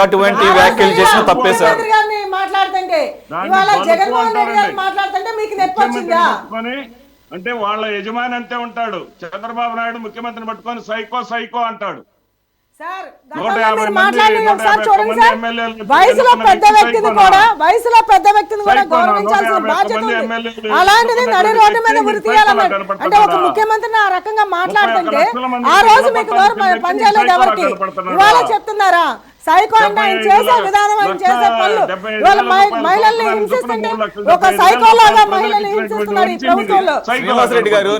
అటువంటి వ్యాఖ్యలు చేసినా తప్పే సార్. ముఖ్యమంత్రి గారిని మాట్లాడుతుంటే ఇవాళ జగన్మోహన్ రెడ్డి గారిని మాట్లాడుతుంటే మీకు నొప్పి వచ్చిందా? అంటే వాళ్ళ యజమాని అంతే ఉంటాడు. చంద్రబాబు నాయుడు ముఖ్యమంత్రిని పట్టుకొని సైకో సైకో అంటాడు. సార్ గతంలో మీరు మాట్లాడిన ఒకసారి చూడండి సార్. వయసులో పెద్ద వ్యక్తిని కూడా గౌరవించాల్సిన బాధ్యత ఉంది. అలాంటిది నడి రోడ్డు మీద ఉరి తీయాలన్నారు. అంటే ఒక ముఖ్యమంత్రిని ఆ రకంగా మాట్లాడుతుంటే ఆ రోజు మీకు పనిచేయలేదు ఎవరికి? ఇవాళ చెప్తున్నారా సైకో అంటే ఆయన చేసే విధానం, ఆయన చేసే పనులు ఇవాళ మహిళల్ని హింసిస్తుంటే ఒక సైకో లాగా మహిళల్ని హింసిస్తున్నారు ఈ ప్రభుత్వంలో. శ్రీనివాసరెడ్డి గారు,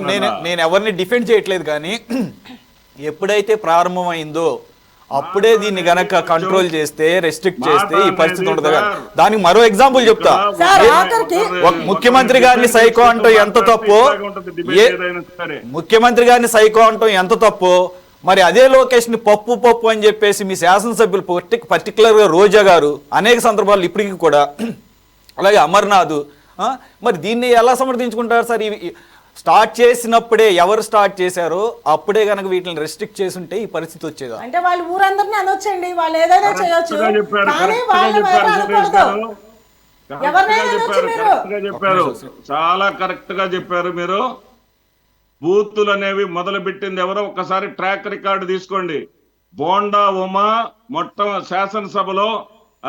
నేను ఎవరిని డిఫెండ్ చేయట్లేదు, కానీ ఎప్పుడైతే ప్రారంభమైందో అప్పుడే దీన్ని గనక కంట్రోల్ చేస్తే, రెస్ట్రిక్ట్ చేస్తే ఈ పరిస్థితి ఉండదు. దానికి మరో ఎగ్జాంపుల్ చెప్తా. ముఖ్యమంత్రి గారిని సైకో అంటూ ఎంత తప్పు, ముఖ్యమంత్రి గారిని సైకో అంటూ ఎంత తప్పు, మరి అదే లొకేషన్ పప్పు అని చెప్పేసి మీ శాసనసభ్యులు పర్టికులర్ గా రోజా గారు అనేక సందర్భాలు ఇప్పటికీ కూడా, అలాగే అమర్నాథ్, మరి దీన్ని ఎలా సమర్థించుకుంటారు సార్? స్టార్ట్ చేసినప్పుడే ఎవరు స్టార్ట్ చేశారో అప్పుడే గనక వీటిని రెస్ట్రిక్ట్ చేస్తుంటే ఈ పరిస్థితి వచ్చేదా? అంటే వాళ్ళు ఊరందరినీ అనొచ్చండి, వాళ్ళు ఏదైనా చేయొచ్చు, కానీ వాళ్ళు అనకూడదు. చెప్పారు, చాలా కరెక్ట్ గా చెప్పారు మీరు. బూతులు అనేవి మొదలు పెట్టింది ఎవరో ఒక్కసారి ట్రాక్ రికార్డు తీసుకోండి. బోండా ఉమా శాసనసభలో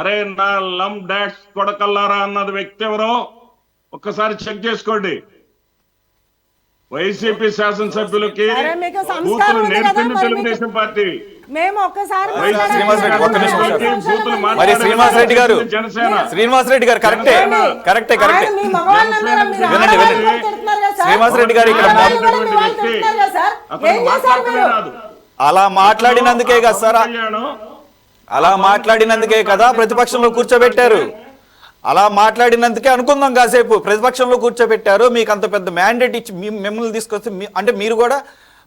అరే నా లమ్ డాష్ కొడకల్లారా అన్నది వ్యక్తి ఎవరో ఒక్కసారి చెక్ చేసుకోండి. వైసీపీ శాసనసభ్యులకి బూతులు నేర్పింది తెలుగుదేశం పార్టీ. శ్రీనివాసరెడ్డి గారు కరెక్టే. శ్రీనివాసరెడ్డి గారు ఇక్కడ అలా మాట్లాడినందుకే కదా సార్, అలా మాట్లాడినందుకే కదా ప్రతిపక్షంలో కూర్చోబెట్టారు. అలా మాట్లాడినందుకే అనుకుందాం కాసేపు ప్రతిపక్షంలో కూర్చోబెట్టారు. మీకు అంత పెద్ద మ్యాండేట్ ఇచ్చి మిమ్మల్ని తీసుకొస్తే అంటే మీరు కూడా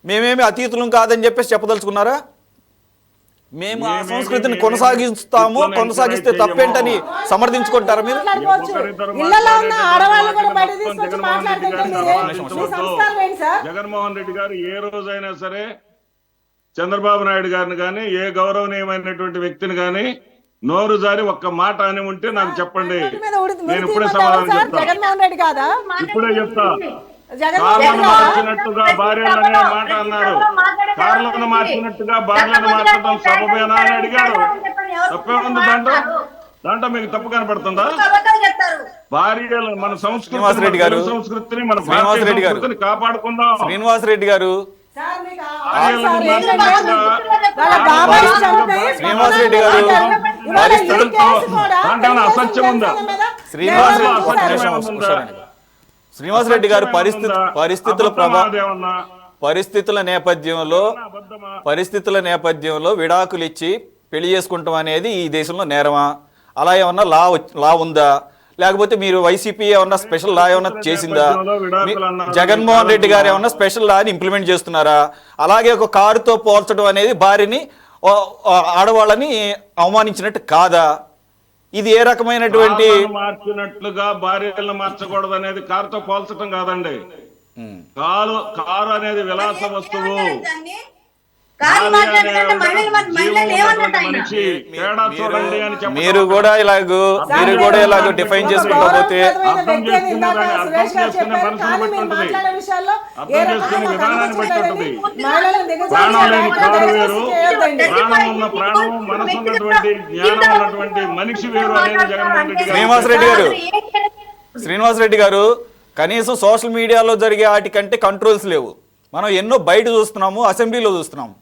మేమేమి అతీతులం కాదని చెప్పేసి చెప్పదలుచుకున్నారా? మేము ఆ సంస్కృతిని కొనసాగిస్తే తప్పేంటని సమర్థించుకుంటారా మీరు? జగన్మోహన్ రెడ్డి గారు ఏ రోజైనా సరే చంద్రబాబు నాయుడు గారిని కానీ ఏ గౌరవనీయమైనటువంటి వ్యక్తిని కానీ నోరు జారి ఒక్క మాట అని ఉంటే నాకు చెప్పండి, నేను ఇప్పుడే సమాధానం చెప్తా. ఇప్పుడే చెప్తా. కార్లను మార్చినట్టుగా భార్యలనే మాట అన్నారు. కార్లను మార్చినట్టుగా భార్యలను మార్చడం సబబేనా అని అడిగారు. తప్పే ఉంది దాంట్లో మీకు తప్పు కనపడుతుందా? భార్యలు మన సంస్కృతిని మన సంస్కృతిని కాపాడుకుందాం. శ్రీనివాసరెడ్డి గారు, శ్రీనివాసరెడ్డి గారు పరిస్థితుల నేపథ్యంలో విడాకులు ఇచ్చి పెళ్లి చేసుకుంటాం అనేది ఈ దేశంలో నేరమా? అలా ఏమన్నా లా ఉందా? లేకపోతే మీరు వైసీపీ ఏమన్నా స్పెషల్ లా ఏమన్నా చేసిందా? జగన్మోహన్ రెడ్డి గారు ఏమన్నా స్పెషల్ లాని ఇంప్లిమెంట్ చేస్తున్నారా? అలాగే ఒక కారుతో పోల్చడం అనేది భార్యని ఆడవాళ్ళని అవమానించినట్టు కాదా? ఇది ఏ రకమైనటువంటి మార్చినట్లుగా భార్యలను మార్చకూడదు అనేది కారుతో పోల్చడం కాదండి. కారు అనేది విలాస వస్తువు. మీరు కూడా ఇలాగ డిఫైన్ చేసుకోకపోతే అర్థం చేసుకునే మనసును బట్టి ఉంటుంది, అర్థం చేసుకునే విధానాన్ని బట్టి ఉంటుంది. ప్రాణం లేని కారు వేరు, ప్రాణం ఉన్న ప్రాణం, మనసు ఉన్నటువంటి జ్ఞానం ఉన్నటువంటి మనిషి వేరు అనేది జగన్మోహన్ రెడ్డి గారు. శ్రీనివాసరెడ్డి గారు, కనీసం సోషల్ మీడియాలో జరిగే వాటికంటే కంట్రోల్స్ లేవు. మనం ఎన్నో బయట చూస్తున్నాము, అసెంబ్లీలో చూస్తున్నాము.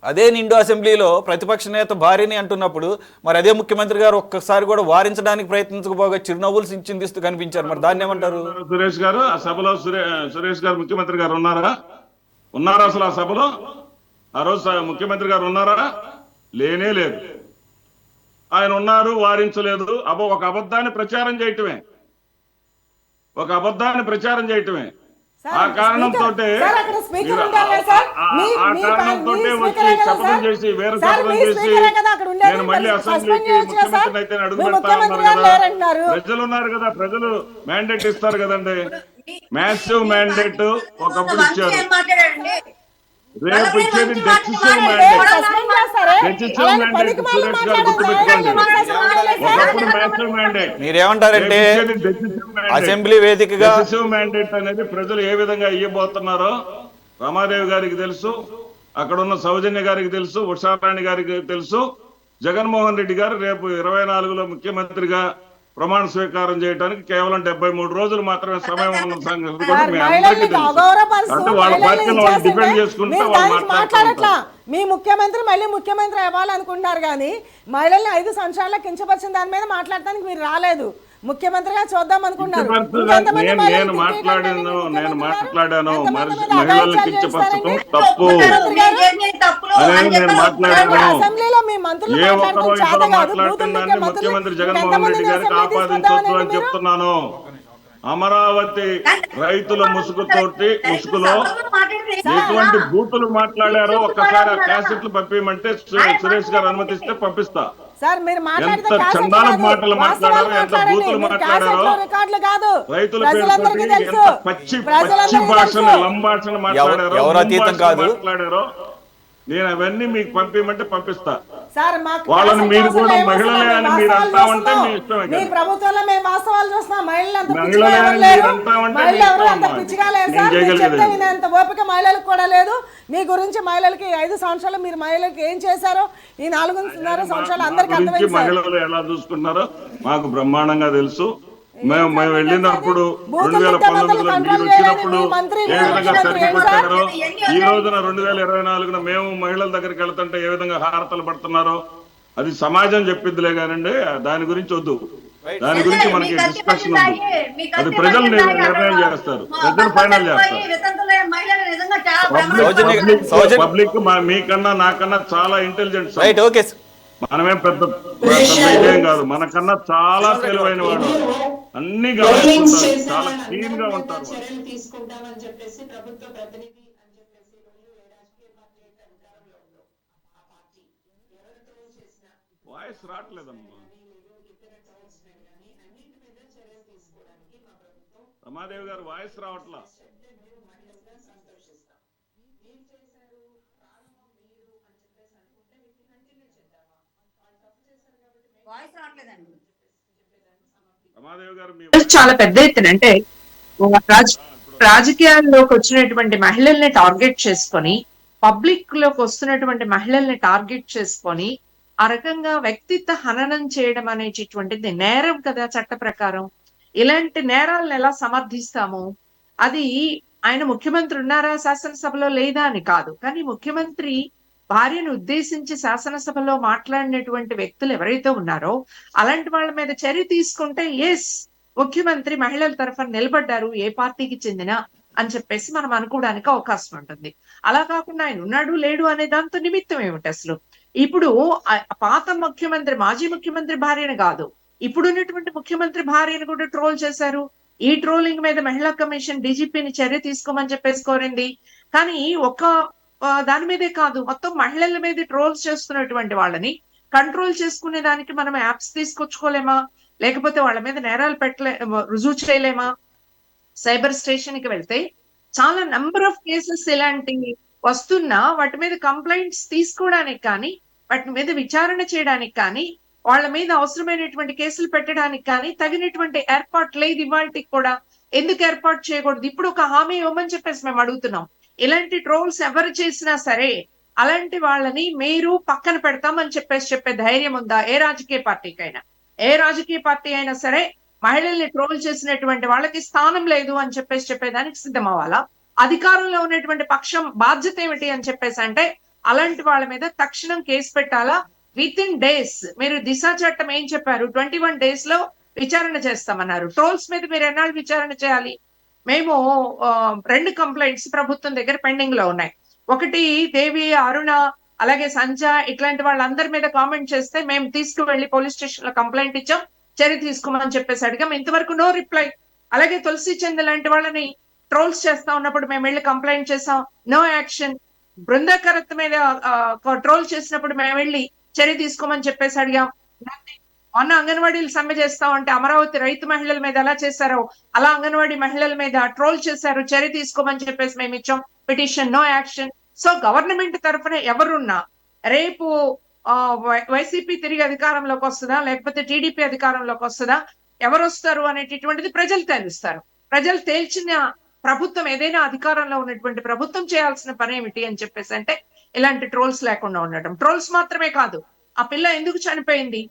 అదే నిండు అసెంబ్లీలో ప్రతిపక్ష నేత భార్యని అంటున్నప్పుడు మరి అదే ముఖ్యమంత్రి గారు ఒక్కసారి కూడా వారించడానికి ప్రయత్నించకపోగా చిరునవ్వులు చిందిస్తూ కనిపించారు. మరి దాన్ని ఏమంటారు? సురేష్ గారు, ఆ సభలో సురేష్ గారు ముఖ్యమంత్రి గారు ఉన్నారా? అసలు ఆ సభలో ఆ రోజు ముఖ్యమంత్రి గారు ఉన్నారా? లేనే లేదు. ఆయన ఉన్నారు, వారించలేదు. ఒక అబద్ధాన్ని ప్రచారం చేయటమే. ఆ కారణంతో వచ్చి శపథం చేసి వేరే శపథం చేసి నేను మళ్ళీ అసెంబ్లీకి ముఖ్యమంత్రిని అయితే అడుగు పెడతా ఉన్నారు కదా. ప్రజలు ఉన్నారు కదా, ప్రజలు మ్యాండేట్ ఇస్తారు కదండి. మ్యాసివ్ మ్యాండేట్ ఒకప్పుడు ఇచ్చారు, రేపు ఇచ్చేది decisive mandate. Decisive mandate Suresh గారు గుర్తుపెట్టుకోండి. ఒకప్పుడు మ్యాసివ్ మ్యాండేట్, మీరేమంటారంటే అసెంబ్లీ వేదికగా డెసిసివ్ మ్యాండేట్ అనేది ప్రజలు ఏ విధంగా ఇవ్వబోతున్నారో రమాదేవి గారికి తెలుసు, అక్కడ ఉన్న సౌజన్య గారికి తెలుసు, ఉషారాణి గారికి తెలుసు. జగన్మోహన్ రెడ్డి గారు రేపు 24లో ముఖ్యమంత్రిగా ప్రమాణ స్వీకారం చేయడానికి కేవలం 73 రోజులు మాత్రమే సమయం ఉన్న సంగతి కూడా మీ అందరికీ తెలుసు. అంటే వాళ్ళ పార్టీలో వాళ్ళు డిపెండ్ చేసుకుంటే వాళ్ళు మాట్లాడట్లా. మీ ముఖ్యమంత్రి మళ్ళీ ముఖ్యమంత్రి అవ్వాలనుకుంటున్నారు కానీ మహిళల్ని 5 సంవత్సరాల కించపరిచిన దాని మీద మాట్లాడటానికి మీరు రాలేదు. ముఖ్యమంత్రిగా చూద్దాం అనుకున్నారు. నేను మాట్లాడాను మహిళలను కించపరచడం తప్పు అనేది నేను మాట్లాడాను. ఏ ఒక్కరో ఇద్దరు మాట్లాడుతున్నాన్ని ముఖ్యమంత్రి జగన్మోహన్ రెడ్డి గారికి ఆపాదించొద్దు అని చెప్తున్నాను. అమరావతి రైతుల ముసుగులో ఎటువంటి బూతులు మాట్లాడారో ఒక్కసారి ఆ క్యాసెట్లు పంపించమంటే సురేష్ గారు అనుమతిస్తే పంపిస్తా. ఎంత చందాల మాటలు మాట్లాడారో, ఎంత బూతులు మాట్లాడారో, రైతుల పేరుతోటి ఎంత పచ్చి భాషను లంబాషను మాట్లాడారో నేను అవన్నీ మీకు పంపించమంటే పంపిస్తా. వాళ్ళని మీరు కూడా మహిళలే అని మీరు అంటా ఉంటే మీ ఇష్టమే. ప్రభుత్వంలో మేము వాస్తవాలు చూస్తున్నాం. మహిళలే అని మీరు అంటా ఉంటే ఓపిక మహిళలకు కూడా లేదు. మీ గురించి మహిళలకి 5 సంవత్సరాలు మీరు మహిళలకు ఏం చేశారో ఈ 4.5 సంవత్సరాలు అందరికీ అర్థమైంది. మహిళలు ఎలా చూసుకున్నారో మాకు బ్రహ్మాండంగా తెలుసు. మేము వెళ్ళినప్పుడు 2019లో మీరు వచ్చినప్పుడు ఏ విధంగా సర్ది కొట్టారో, ఈ రోజున 2024న మేము మహిళల దగ్గరికి వెళ్తుంటే ఏ విధంగా హారతలు పడుతున్నారో అది సమాజం చెప్పిద్దిలే కానండి. దాని గురించి వద్దు, దాని గురించి మనకి డిస్కషన్ ఉంది. అది ప్రజలు నిర్ణయం చేస్తారు, ప్రజలు ఫైనల్ చేస్తారు. పబ్లిక్ మీకన్నా నాకన్నా చాలా ఇంటెలిజెంట్. మనమేం పెద్ద విజయం కాదు, మనకన్నా చాలా తెలివైన వాడు, అన్ని గమనిస్తుంటారు, చాలా క్లీన్ గా ఉంటారు. వాయిస్ రావట్లేదమ్మా. రమాదేవి గారు వాయిస్ రావట్లా. చాలా పెద్ద ఎత్తున అంటే రాజకీయాల్లోకి వచ్చినటువంటి మహిళల్ని టార్గెట్ చేసుకొని, పబ్లిక్ లోకి వస్తున్నటువంటి మహిళల్ని టార్గెట్ చేసుకొని ఆ రకంగా వ్యక్తిత్వ హననం చేయడం అనేటటువంటిది నేరం కదా చట్ట ప్రకారం. ఇలాంటి నేరాలను ఎలా సమర్థిస్తాము? అది ఆయన ముఖ్యమంత్రి ఉన్నారా శాసనసభలో లేదా అని కాదు, కానీ ముఖ్యమంత్రి భార్యను ఉద్దేశించి శాసనసభలో మాట్లాడినటువంటి వ్యక్తులు ఎవరైతే ఉన్నారో అలాంటి వాళ్ళ మీద చర్య తీసుకుంటే ఎస్ ముఖ్యమంత్రి మహిళల తరఫున నిలబడ్డారు, ఏ పార్టీకి చెందిన అని చెప్పేసి మనం అనుకోవడానికి అవకాశం ఉంటుంది. అలా కాకుండా ఆయన ఉన్నాడు లేడు అనే దాంతో నిమిత్తం ఏమిటి అసలు? ఇప్పుడు పాత ముఖ్యమంత్రి మాజీ ముఖ్యమంత్రి భార్యను కాదు, ఇప్పుడున్నటువంటి ముఖ్యమంత్రి భార్యను కూడా ట్రోల్ చేశారు. ఈ ట్రోలింగ్ మీద మహిళా కమిషన్ డీజీపీని చర్య తీసుకోమని చెప్పేసి కోరింది. కానీ ఒక దాని మీదే కాదు, మొత్తం మహిళల మీద ట్రోల్స్ చేస్తున్నటువంటి వాళ్ళని కంట్రోల్ చేసుకునే దానికి మనం యాప్స్ తీసుకొచ్చుకోలేమా? లేకపోతే వాళ్ళ మీద నేరాలు రుజువు చేయలేమా? సైబర్ స్టేషన్ కి వెళ్తే చాలా నంబర్ ఆఫ్ కేసెస్ ఇలాంటివి వస్తున్నా వాటి మీద కంప్లైంట్స్ తీసుకోవడానికి కానీ, వాటి మీద విచారణ చేయడానికి కానీ, వాళ్ళ మీద అవసరమైనటువంటి కేసులు పెట్టడానికి కానీ తగినటువంటి ఏర్పాటు లేదు. ఇవాళకి కూడా ఎందుకు ఏర్పాటు చేయకూడదు? ఇప్పుడు ఒక హామీ ఇవ్వమని చెప్పేసి మేము అడుగుతున్నాం. ఇలాంటి ట్రోల్స్ ఎవరు చేసినా సరే అలాంటి వాళ్ళని మీరు పక్కన పెడతామని చెప్పే ధైర్యం ఉందా ఏ రాజకీయ పార్టీకైనా? ఏ రాజకీయ పార్టీ అయినా సరే మహిళల్ని ట్రోల్ చేసినటువంటి వాళ్ళకి స్థానం లేదు అని చెప్పేదానికి సిద్ధం అవ్వాలా? అధికారంలో ఉన్నటువంటి పక్షం బాధ్యత ఏమిటి అని చెప్పేసి అంటే అలాంటి వాళ్ళ మీద తక్షణం కేసు పెట్టాలా? With in days. మీరు దిశ చట్టం ఏం చెప్పారు? 21 days లో విచారణ చేస్తామన్నారు. ట్రోల్స్ మీద మీరు ఎన్నాళ్ళు విచారణ చేయాలి? మేము 2 కంప్లైంట్స్ ప్రభుత్వం దగ్గర పెండింగ్ లో ఉన్నాయి. ఒకటి దేవి, అరుణ, అలాగే సంజ ఇట్లాంటి వాళ్ళందరి మీద కామెంట్ చేస్తే మేము తీసుకువెళ్లి పోలీస్ స్టేషన్ లో కంప్లైంట్ ఇచ్చాం, చర్య తీసుకోమని చెప్పేసి అడిగాం. ఇంతవరకు నో రిప్లై. అలాగే తులసి చంద్ లాంటి వాళ్ళని ట్రోల్స్ చేస్తా ఉన్నప్పుడు మేము వెళ్ళి కంప్లైంట్ చేసాం, నో యాక్షన్. బృందాకరత్ మీద ట్రోల్ చేసినప్పుడు మేము వెళ్ళి చర్య తీసుకోమని చెప్పేసి అడిగాం. మొన్న అంగన్వాడీలు సమ్మె చేస్తా ఉంటే అమరావతి రైతు మహిళల మీద ఎలా చేశారో అలా అంగన్వాడీ మహిళల మీద ట్రోల్ చేశారు, చర్య తీసుకోమని చెప్పేసి మేము ఇచ్చాం petition, no action. So government తరఫున ఎవరున్నా రేపు వైసీపీ తిరిగి అధికారంలోకి వస్తుందా లేకపోతే టీడీపీ అధికారంలోకి వస్తుందా, ఎవరు వస్తారు అనేటటువంటిది ప్రజలు తెలుస్తారు. ప్రజలు తేల్చిన ప్రభుత్వం, ఏదైనా అధికారంలో ఉన్నటువంటి ప్రభుత్వం చేయాల్సిన పని ఏమిటి అని చెప్పేసి అంటే ఇలాంటి ట్రోల్స్ లేకుండా ఉండటం. ట్రోల్స్ మాత్రమే కాదు, ఆ పిల్ల ఎందుకు చనిపోయింది,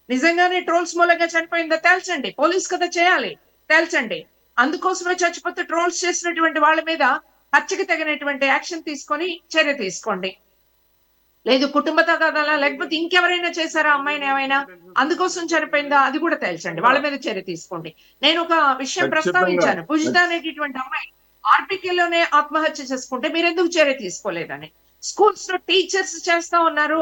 నిజంగానే ట్రోల్స్ మూలంగా చనిపోయిందా తేల్చండి. పోలీస్ కదా చేయాలి, తేల్చండి. అందుకోసమే చచ్చిపోతే ట్రోల్స్ చేసినటువంటి వాళ్ళ మీద హత్యకి తగినటువంటి యాక్షన్ తీసుకొని చర్య తీసుకోండి. లేదు కుటుంబ తగాదాలా లేకపోతే ఇంకెవరైనా చేశారా అమ్మాయిని ఏమైనా, అందుకోసం చనిపోయిందా, అది కూడా తేల్చండి, వాళ్ళ మీద చర్య తీసుకోండి. నేను ఒక విషయం ప్రస్తావించాను, పూజిత అనేటటువంటి అమ్మాయి ఆర్పికేలోనే ఆత్మహత్య చేసుకుంటే మీరు ఎందుకు చర్య తీసుకోలేదని. స్కూల్స్ లో టీచర్స్ చేస్తా ఉన్నారు,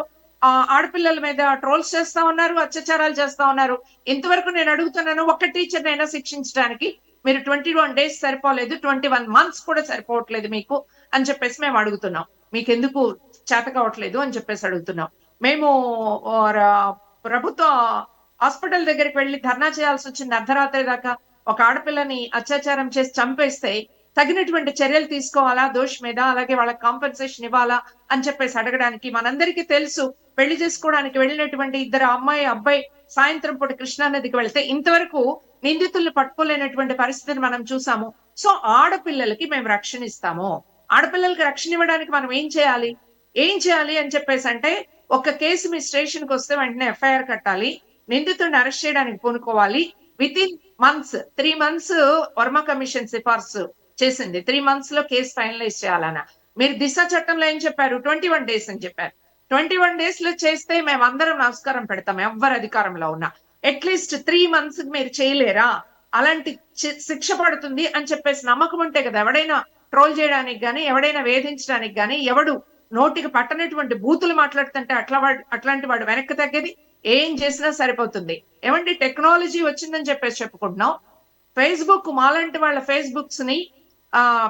ఆడపిల్లల మీద ట్రోల్స్ చేస్తా ఉన్నారు, అత్యాచారాలు చేస్తా ఉన్నారు. ఇంతవరకు నేను అడుగుతున్నాను, ఒక్క టీచర్ అయినా శిక్షించడానికి మీరు 21 days సరిపోలేదు, 21 months కూడా సరిపోవట్లేదు మీకు అని చెప్పేసి మేము అడుగుతున్నాం. మీకు ఎందుకు చేత కావట్లేదు అని చెప్పేసి అడుగుతున్నాం. మేము ప్రభుత్వ హాస్పిటల్ దగ్గరికి వెళ్ళి ధర్నా చేయాల్సి వచ్చింది అర్ధరాత్రి దాకా. ఒక ఆడపిల్లని అత్యాచారం చేసి చంపేస్తే తగినటువంటి చర్యలు తీసుకోవాలా దోషి మీద, అలాగే వాళ్ళకి కాంపెన్సేషన్ ఇవ్వాలా అని చెప్పేసి అడగడానికి. మనందరికీ తెలుసు, పెళ్లి చేసుకోవడానికి వెళ్ళినటువంటి ఇద్దరు అమ్మాయి అబ్బాయి సాయంత్రం పూట కృష్ణానదికి వెళ్తే ఇంతవరకు నిందితుల్ని పట్టుకోలేనటువంటి పరిస్థితిని మనం చూసాము. సో ఆడపిల్లలకి మేము రక్షణ ఇస్తాము, ఆడపిల్లలకి రక్షణ ఇవ్వడానికి మనం ఏం చేయాలి అని చెప్పేసి అంటే, ఒక కేసు మీ స్టేషన్ కి వస్తే వెంటనే ఎఫ్ఐఆర్ కట్టాలి, నిందితుడిని అరెస్ట్ చేయడానికి పూనుకోవాలి. Within months, 3 months Varma commission సిఫార్సు చేసింది, 3 months లో కేసు ఫైనలైజ్ చేయాలన్న. మీరు దిశ చట్టంలో ఏం చెప్పారు, 21 days అని చెప్పారు. 21 days లో చేస్తే మేము అందరం నమస్కారం పెడతాం, ఎవరు అధికారంలో ఉన్నా. అట్లీస్ట్ 3 months మీరు చేయలేరా, అలాంటి శిక్ష పడుతుంది అని చెప్పేసి నమ్మకం ఉంటే కదా ఎవడైనా ట్రోల్ చేయడానికి గానీ, ఎవడైనా వేధించడానికి గానీ, ఎవడు నోటికి పట్టనటువంటి బూతులు మాట్లాడుతుంటే అట్లాంటి వాడు వెనక్కి తగ్గేది. ఏం చేసినా సరిపోతుంది. ఏమండి టెక్నాలజీ వచ్చిందని చెప్పేసి చెప్పుకుంటున్నాం, ఫేస్బుక్ మాలాంటి వాళ్ళ ఫేస్బుక్స్ ని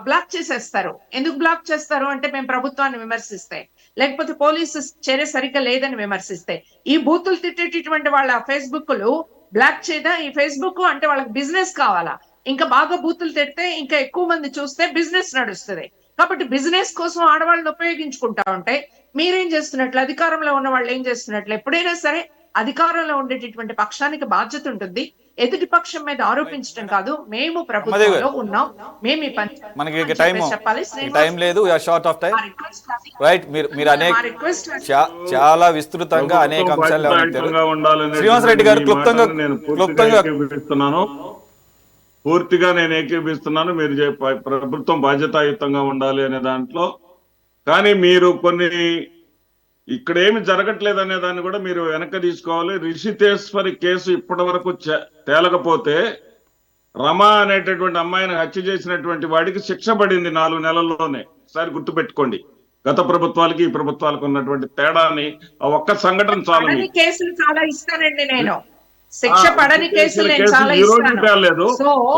బ్లాక్ చేసేస్తారు. ఎందుకు బ్లాక్ చేస్తారు అంటే మేము ప్రభుత్వాన్ని విమర్శిస్తే, లేకపోతే పోలీసు చర్య సరిగ్గా లేదని విమర్శిస్తే. ఈ బూతులు తిట్టేటటువంటి వాళ్ళ ఫేస్బుక్లు బ్లాక్ చేయదా ఈ ఫేస్బుక్ అంటే వాళ్ళకి బిజినెస్ కావాలా, ఇంకా బాగా బూతులు తిడితే ఇంకా ఎక్కువ మంది చూస్తే బిజినెస్ నడుస్తుంది. కాబట్టి బిజినెస్ కోసం ఆడవాళ్ళని ఉపయోగించుకుంటా ఉంటే మీరేం చేస్తున్నట్లు, అధికారంలో ఉన్న వాళ్ళు ఏం చేస్తున్నట్లు. ఎప్పుడైనా సరే అధికారంలో ఉండేటటువంటి పక్షానికి బాధ్యత ఉంటుంది, ఎదుటి పక్షం మీద ఆరోపించడం కాదు. మేము ప్రభుత్వంలో ఉన్నాం, మేము ఈ పని మనకి చెప్పాలి. టైం లేదు, షార్ట్ ఆఫ్ టైం, రైట్. మీరు అనేక చాలా విస్తృతంగా అనేక అంశాలు శ్రీనివాస్ రెడ్డి గారు క్లుప్తంగా పూర్తిగా నేను ఏకీపిస్తున్నాను. మీరు ప్రభుత్వం బాధ్యతాయుతంగా ఉండాలి అనే దాంట్లో, కానీ మీరు కొన్ని ఇక్కడ ఏమి జరగట్లేదు అనే దాన్ని కూడా మీరు వెనక్కి తీసుకోవాలి. రిషితేశ్వరి కేసు ఇప్పటి వరకు తేలకపోతే రమ అనేటటువంటి అమ్మాయిని హత్య చేసినటువంటి వాడికి శిక్ష పడింది 4 నెలల్లోనే. ఒకసారి గుర్తుపెట్టుకోండి, గత ప్రభుత్వాలకి ఈ ప్రభుత్వాలకు ఉన్నటువంటి తేడాని ఆ ఒక్క సంఘటన చాలు. కేసులు చాలా ఇస్తానండి నేను, శిక్ష పడని కేసులు నేను చాలా లేదు.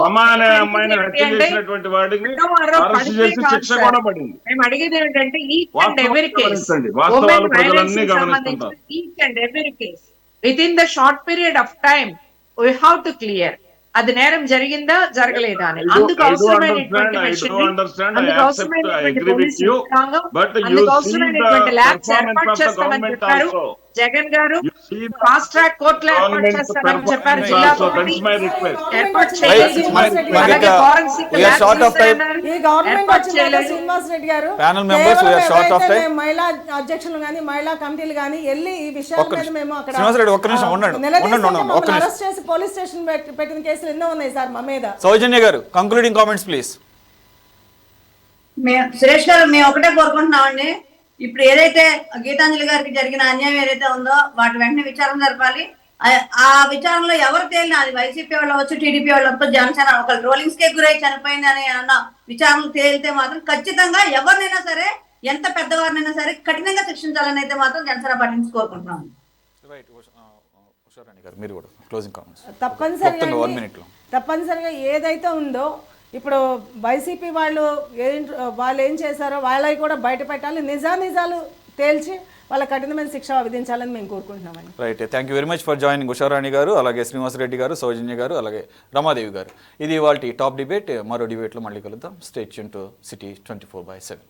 రమ అనే అమ్మాయిని హత్య చేసినటువంటి వాడిని అరెస్ట్ చేసి శిక్ష కూడా పడింది. మేము అడిగేది ఏంటంటే ఈచ్ అండ్ ఎవ్రీ కేస్, వాస్తవాలు ప్రజలన్నీ గమనిస్తుంటారు. Each and every case within the short period of time we have to clear అది నేరం జరిగిందా జరగలేదా అని. అందుకు అవసరమైనటువంటి ల్యాబ్స్ ఏర్పాటు చేస్తామని చెప్పారు జగన్ గారు, ఫాస్ట్ ట్రాక్ కోర్టులో ఏర్పాటు చేస్తామని చెప్పారు, జిల్లా ఏర్పాటు చేయలేదు. మహిళా అధ్యక్షులు గానీ మహిళా కమిటీలు గానీ వెళ్ళి ఈ విషయాల మీద మేము అక్కడ అరెస్ట్ చేసి పోలీస్ స్టేషన్ పెట్టిన కేసులు ఎన్నో ఉన్నాయి సార్ మా మీద. సౌజన్య గారు కంక్లూడింగ్ కామెంట్స్ ప్లీజ్. సురేష్ గారు మేము ఒకటే కోరుకుంటున్నామండి, ఇప్పుడు ఏదైతే గీతాంజలి గారికి జరిగిన అన్యాయం ఏదైతే ఉందో వాటి వెంటనే విచారణ జరపాలి. ఆ విచారణలో ఎవరు తేలినా, అది వైసీపీ వాళ్ళు వచ్చు, టీడీపీ వాళ్ళు వచ్చు, జనసేన ఒక ట్రోలింగ్స్ కే గురై చనిపోయింది అని అన్న విచారణలు తేలితే మాత్రం ఖచ్చితంగా ఎవరినైనా సరే, ఎంత పెద్దవారినైనా సరే కఠినంగా శిక్షించాలని అయితే మాత్రం జనసేన పార్టీ నుంచి కోరుకుంటున్నాం. తప్పనిసరిగా ఏదైతే ఉందో ఇప్పుడు వైసీపీ వాళ్ళు ఏం చేశారో వాళ్ళవి కూడా బయట పెట్టాలి, నిజాలు తేల్చి వాళ్ళ కఠినమైన శిక్ష విధించాలని మేము కోరుకుంటున్నామండి. Right, thank you very much for joining Usharani గారు, అలాగే శ్రీనివాసరెడ్డి గారు, సౌజన్య గారు, అలాగే రమాదేవి గారు. ఇది ఇవాల్టి టాప్ డిబేట్. మరో డిబేట్లో మళ్ళీ కలుద్దాం. Stay tune to city 24/7.